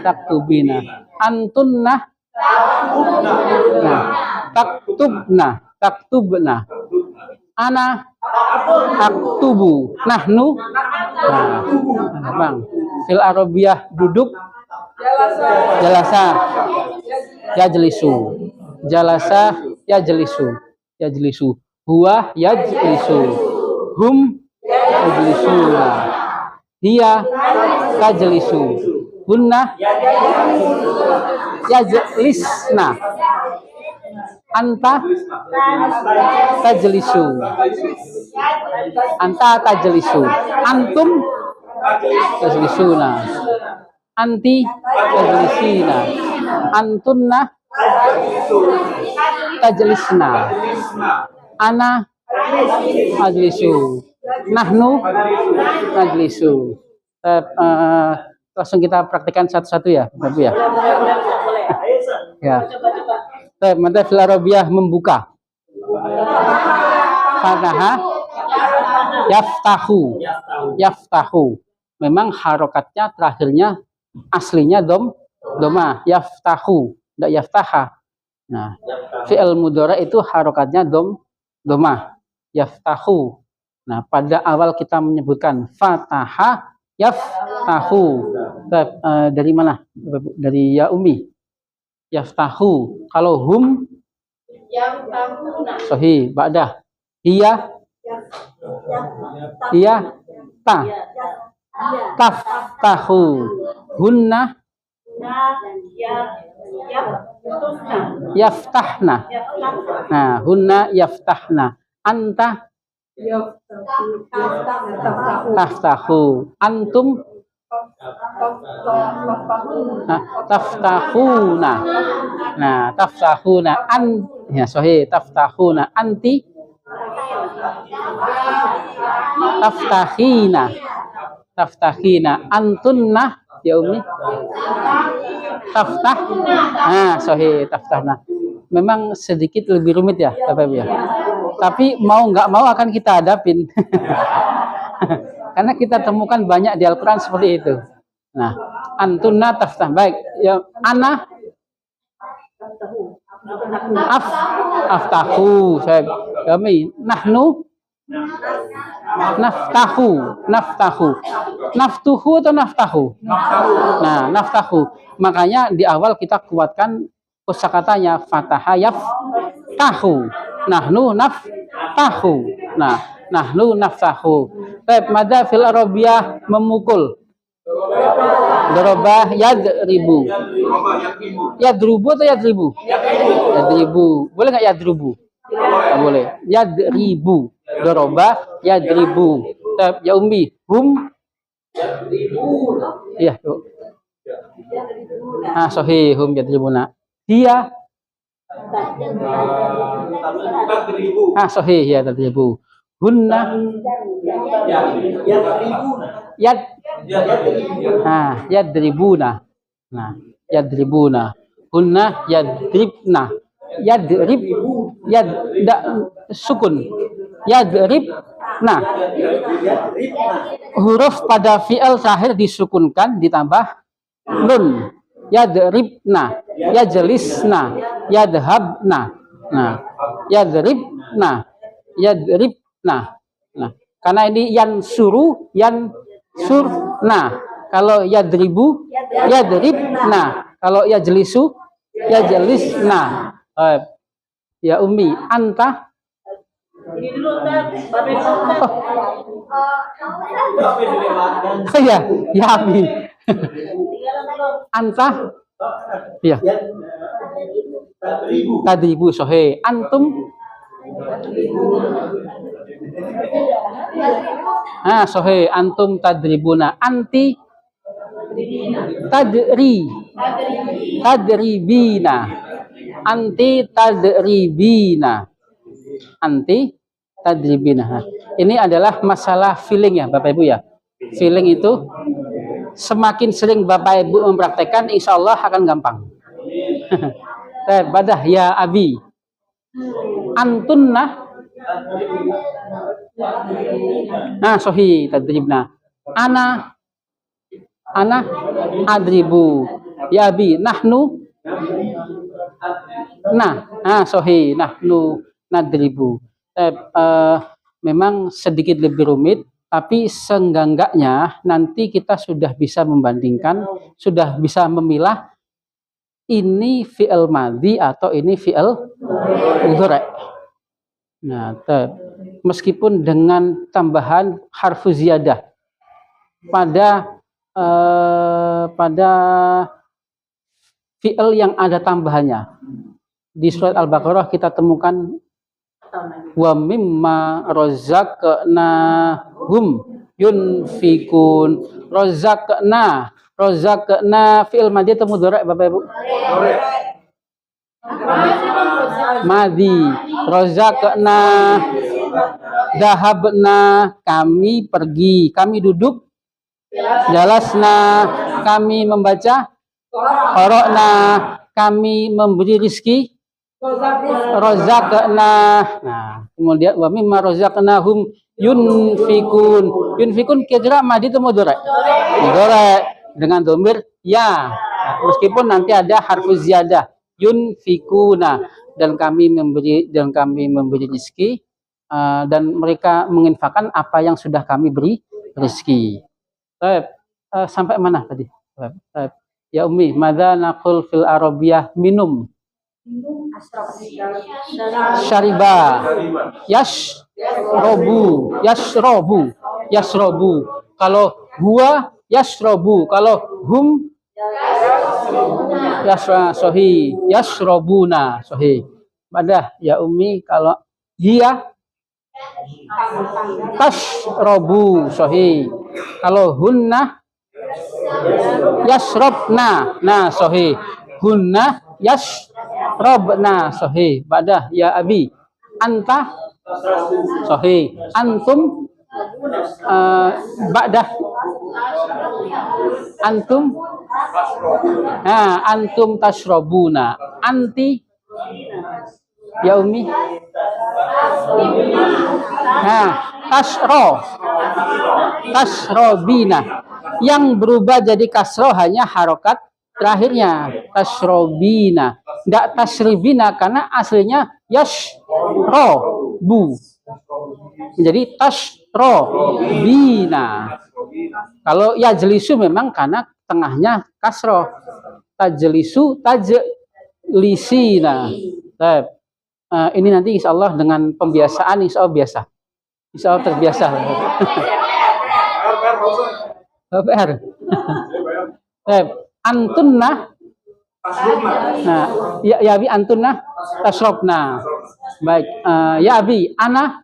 taktubina. Antunna taktubna. Taktubna. Ana aktubu. Nahnu. Nah, bang. Fil arabiyah duduk. Jalasa yajlisu. Jalasa yajlisu. Yajlisu. Huwa yajlisu. Hum yajlisuna. Hiya tajlisu. Hunna yajlisna. Anta tajlisu. Anta tajlisu. Antum tajlisuna. Anti tajlisina. Antunna tajlisna. Ana majlisu. Nahnu majlisu. Langsung kita praktikkan satu-satu ya, Bapak ya. Ya. Mata fil arabiyah membuka. Fataha yaftahu. Yaftahu. Memang harokatnya terakhirnya aslinya doma. Yaftahu, tidak yaftaha. Nah, fi'il mudhari itu harokatnya doma. Yaftahu. Nah, pada awal kita menyebutkan fataha yaftahu. Dari mana? Dari ya umi. Yaftahu. Kalau hum yaftahuna. Sahih. Ba'dah. Iya ta, taftahu, hunna, yaftahna. Nah, hunna yaftahna, anta taftahu, antum taftahuna. Nah, taftahuna, ya sahih, taftahuna, anti taftahina, antunna, ya Umi, taftah. Nah, sahih, taftahna. Memang sedikit lebih rumit ya, Bapak Ibu ya. Tapi mau nggak mau akan kita hadapin. Karena kita temukan banyak di Al-Quran seperti itu. Nah, antunna taftah. Baik, ya, ana aftahu. Saya kami nahnu naftuhu atau naftahu. Nah, naftahu. Makanya di awal kita kuatkan kosakatanya fataha yaftahu. Nahnu naftahu. Nah, nahnu naftahu. Baik, mada fil arabiyah memukul. Darabah yadribu. Yadrubu atau yadribu? Yadribu. Boleh nggak yadrubu? Boleh. Yadribu. Darabah yadribu. Ya Ummi, hum. Iya, yuk. Sahih, hum yadribuna. Dia. Sahih, ya tadribu. Hunna yadribuna. Nah, yadribuna. Hunna yadribna. Sukun. Yadribna. Huruf pada fi'il terakhir disukunkan ditambah nun. Yadribna, yajlisna, yadhabna. Nah, yadribna. Nah, karena ini yansurna. Kalau yadribu, yadribna. Kalau yajlisu, yajlisna. Ya Ummi, anta. Ya, ya Abi. Anta. Ya. Tadribu sahih. Antum. Sahih, antum tadribuna. Anti tadribina. Anti tadribina. Anti tadribina. Ini adalah masalah feeling ya Bapak Ibu ya. Feeling itu semakin sering Bapak Ibu mempraktekkan, insya Allah akan gampang. Badah ya Abi. Antunna. Sahih tadribna. Ana adribu. Ya Abi, nahnu. Sahih, nahnu nadribu. Memang sedikit lebih rumit, tapi seenggak-enggaknya nanti kita sudah bisa membandingkan, sudah bisa memilah ini fi'il madhi atau ini fi'il mudhari'. Nah, meskipun dengan tambahan harfu ziyadah pada fi'il yang ada tambahannya. Di surat Al-Baqarah kita temukan wa mimma razaqnahum yunfikun. Razaqna fi'il madhi atau mudhari' Bapak Ibu? Madhi. Razaqna, dahabna, kami pergi, kami duduk, jalasna, kami membaca, qara'na, kami memberi rizki, razaqna. Nah, kemudian wa mimma razaqnahum yunfikun. Yunfikun kira-kira madhi atau mudhari'? Mudhari' dengan dhamir ya. Meskipun nanti ada harfu ziyadah, yunfikuna, dan kami memberi rezeki, dan mereka menginfakkan apa yang sudah kami beri rezeki. Sampai mana tadi? Ya Ummi, madza naqul fil arabiyah minum? Syariba, yashrobu, yasrobu. Kalau huwa yasrobu. Kalau hum sohi. Yasrobuna sohi. Badah ya Umi. Kalau hiya tasrobu sohi. Kalau hunna yasrobna nah sohi. Hunna yasrobna sohi. Badah ya Abi. Anta sohi. Antum ba'dah antum antum tasrobuna. Anti ya Umi. Tasrobina. Yang berubah jadi kasroh hanya harokat terakhirnya. Tasrobina. Tidak tasribina karena aslinya yashrobu. Menjadi tasrobina. Kalau yajlisu memang karena tengahnya kasroh. Tajlisu, tajlisina. Ini nanti insya Allah dengan pembiasaan insya Allah biasa. Insya Allah terbiasa. PR. Antunna. Nah, ya Abi antunna tasrobna. Baik, ya Abi ana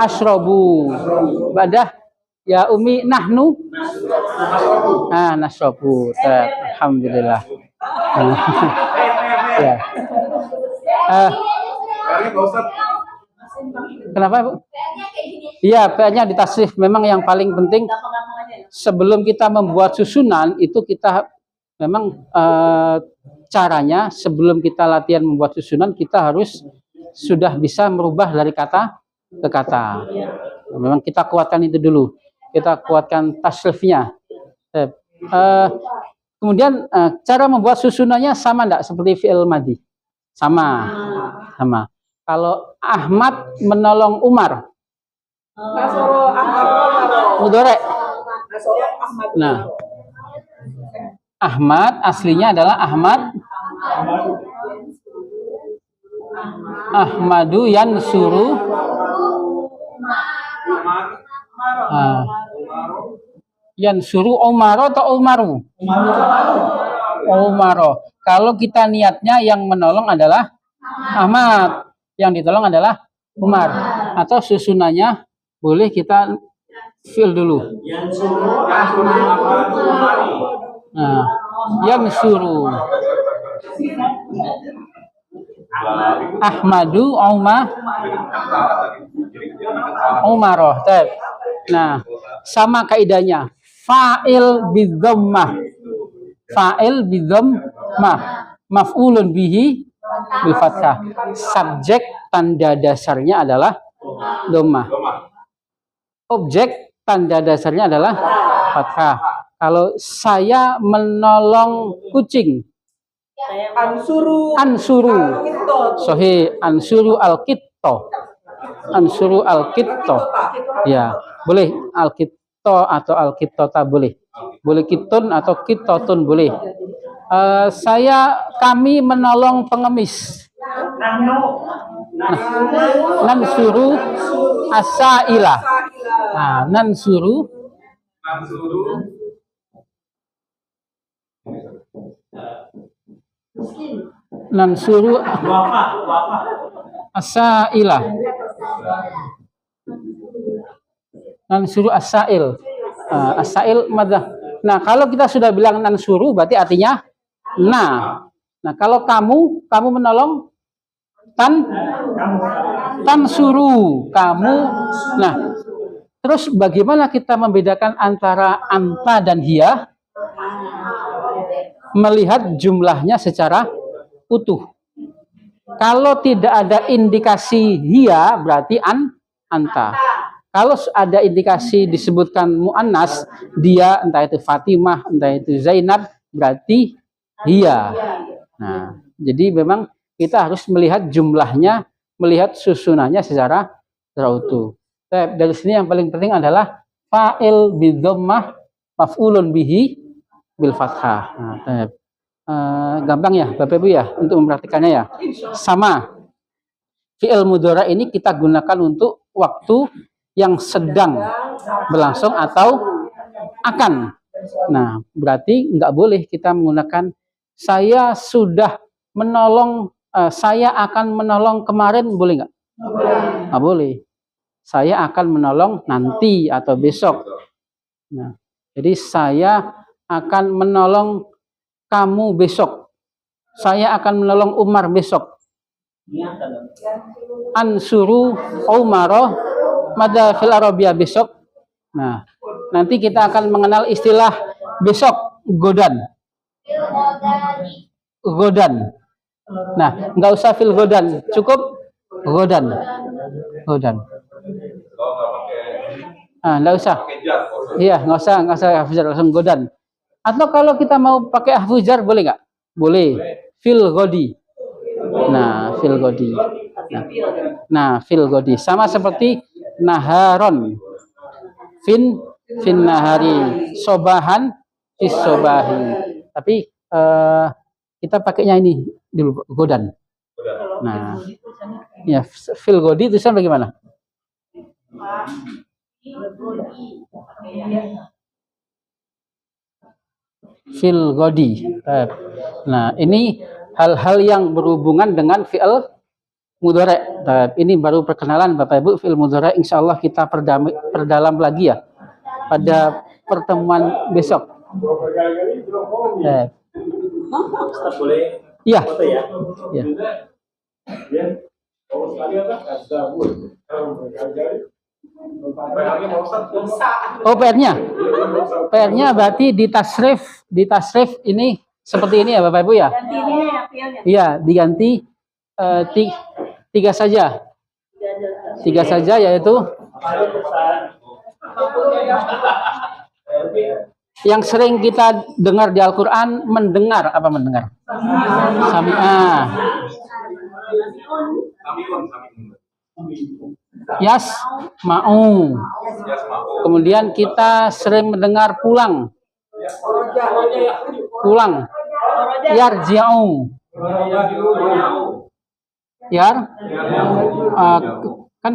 asrobu. Badah ya Umi nahnu nasrobu. Alhamdulillah. Ya. Kenapa Bu? Iya, PR-nya di tasrif. Memang yang paling penting sebelum kita membuat susunan itu kita memang caranya sebelum kita latihan membuat susunan kita harus sudah bisa merubah dari kata ke kata. Memang kita kuatkan itu dulu. Kita kuatkan tasrifnya. Kemudian cara membuat susunannya sama enggak seperti fi'il madhi? Sama. Kalau Ahmad menolong Umar. Mudhari. Nah, Ahmad aslinya adalah Ahmadu yansuru. Yansuru Umaro atau Umaru? Umaro. Kalau kita niatnya yang menolong adalah Ahmad, yang ditolong adalah Umar. Atau susunannya boleh kita fill dulu. Nah, yansuru Ahmadu Umaroh. Nah, sama kaidahnya. Fa'il bidhammah. Fa'il bidhammah. Maf'ulun bihi bil fathah. Subjek tanda dasarnya adalah dhammah. Objek tanda dasarnya adalah fathah. Kalau saya menolong kucing. Ansuru. Sahih, ansuru al-qitto. Ansuru al-qitto. Ya, boleh al-qitto atau al-qittota boleh. Boleh kitun atau kittotun boleh. Kami menolong pengemis. Nansuru as-saila. Nah, nansuru as-saila. Nansuru as-sail. As-sail madah. Nah, kalau kita sudah bilang nansuru berarti artinya nah. Nah, kalau kamu menolong tansuru, kamu. Nah, terus bagaimana kita membedakan antara anta dan hiya? Melihat jumlahnya secara utuh. Kalau tidak ada indikasi hiya berarti anta. Kalau ada indikasi disebutkan mu'annas, dia entah itu Fatimah, entah itu Zainab, berarti hiya. Nah, jadi memang kita harus melihat jumlahnya, melihat susunannya secara utuh. Dari sini yang paling penting adalah fa'il bidhammah maf'ulun bihi bil fathah. Nah, gampang ya Bapak Ibu ya untuk mempraktikannya ya. Sama fi'il mudhari ini kita gunakan untuk waktu yang sedang berlangsung atau akan. Nah, berarti nggak boleh kita menggunakan saya sudah menolong, saya akan menolong kemarin, boleh nggak? Nggak boleh. Saya akan menolong nanti atau besok. Nah, jadi saya akan menolong kamu besok. Saya akan menolong Umar besok. Ansuru Umaro mada fil Arabia besok. Nah, nanti kita akan mengenal istilah besok, godan. Godan. Nah, nggak usah fil godan, cukup godan. Godan. Ah, nggak usah. Iya, nggak usah hafuzar, langsung godan. Atau kalau kita mau pakai hafuzar boleh nggak? Boleh. Fil godi. Nah, fil godi. Nah, fil godi sama seperti naharon. Fin nahari, sobahan fis sobahi. Tapi kita pakainya ini dulu, godan. Nah, ya fil godi tulisan bagaimana? Fil godi. Nah, ini hal-hal yang berhubungan dengan fi'il mudhari'. Ini baru perkenalan Bapak Ibu fi'il mudhari'. Insyaallah kita perdalam lagi ya pada pertemuan besok. Ustaz boleh Iya. foto ya? Iya. Oh, PR-nya berarti di tasrif ini seperti ini ya Bapak Ibu ya? Iya, diganti tiga saja. Tiga saja yaitu yang sering kita dengar di Al-Quran, mendengar, apa mendengar? Sami'ah. Yas ma'u. Kemudian kita sering mendengar pulang. Pulang. Yarji'u. Kan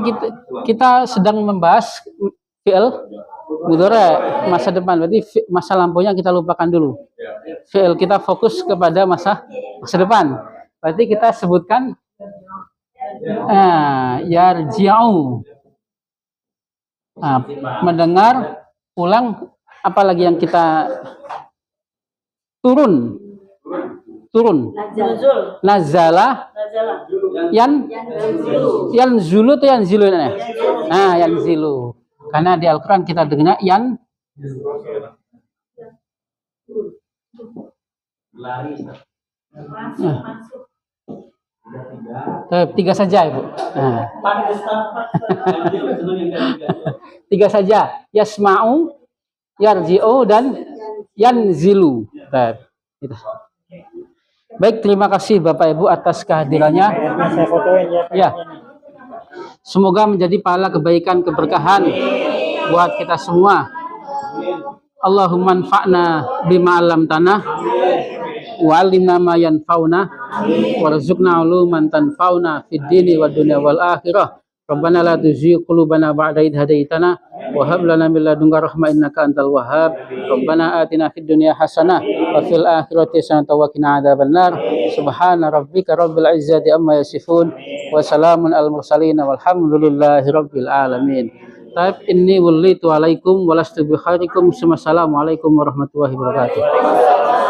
kita sedang membahas fi'il mudhari' masa depan, berarti masa lampaunya kita lupakan dulu. Fi'il kita fokus kepada masa depan. Berarti kita sebutkan yarji'u. Mendengar, pulang, apalagi yang kita turun. Nazala. Yanzulu atau yanzilu ya? Nah, yanzilu. Karena di Al-Quran kita dengar tiga saja Ibu. Nah. Tiga saja. Yasma'u, yarji'u, dan yanzilu. Baik, terima kasih Bapak Ibu atas kehadirannya. Ya. Semoga menjadi pahala kebaikan, keberkahan buat kita semua. Allahumma anfa'na bima 'allamtana wa 'allimna ma yanfa'una warzuqna 'uluman tanfa'una fid dini wad dunya wal akhirah. Rabbana la tuzigh qulubana ba'da idh hadaitana wa hab lana min ladunka rahmah innaka antal wahhab. Rabbana atina fid dunya hasanah wa fil akhirati hasanah wa qina adzabannar. Subhana rabbika rabbil izzati amma yasifun wa salamun al mursalin walhamdulillahi rabbil alamin. Taib inni wallitu alaikum walastu bi khairikum. Assalamualaikum warahmatullahi wabarakatuh.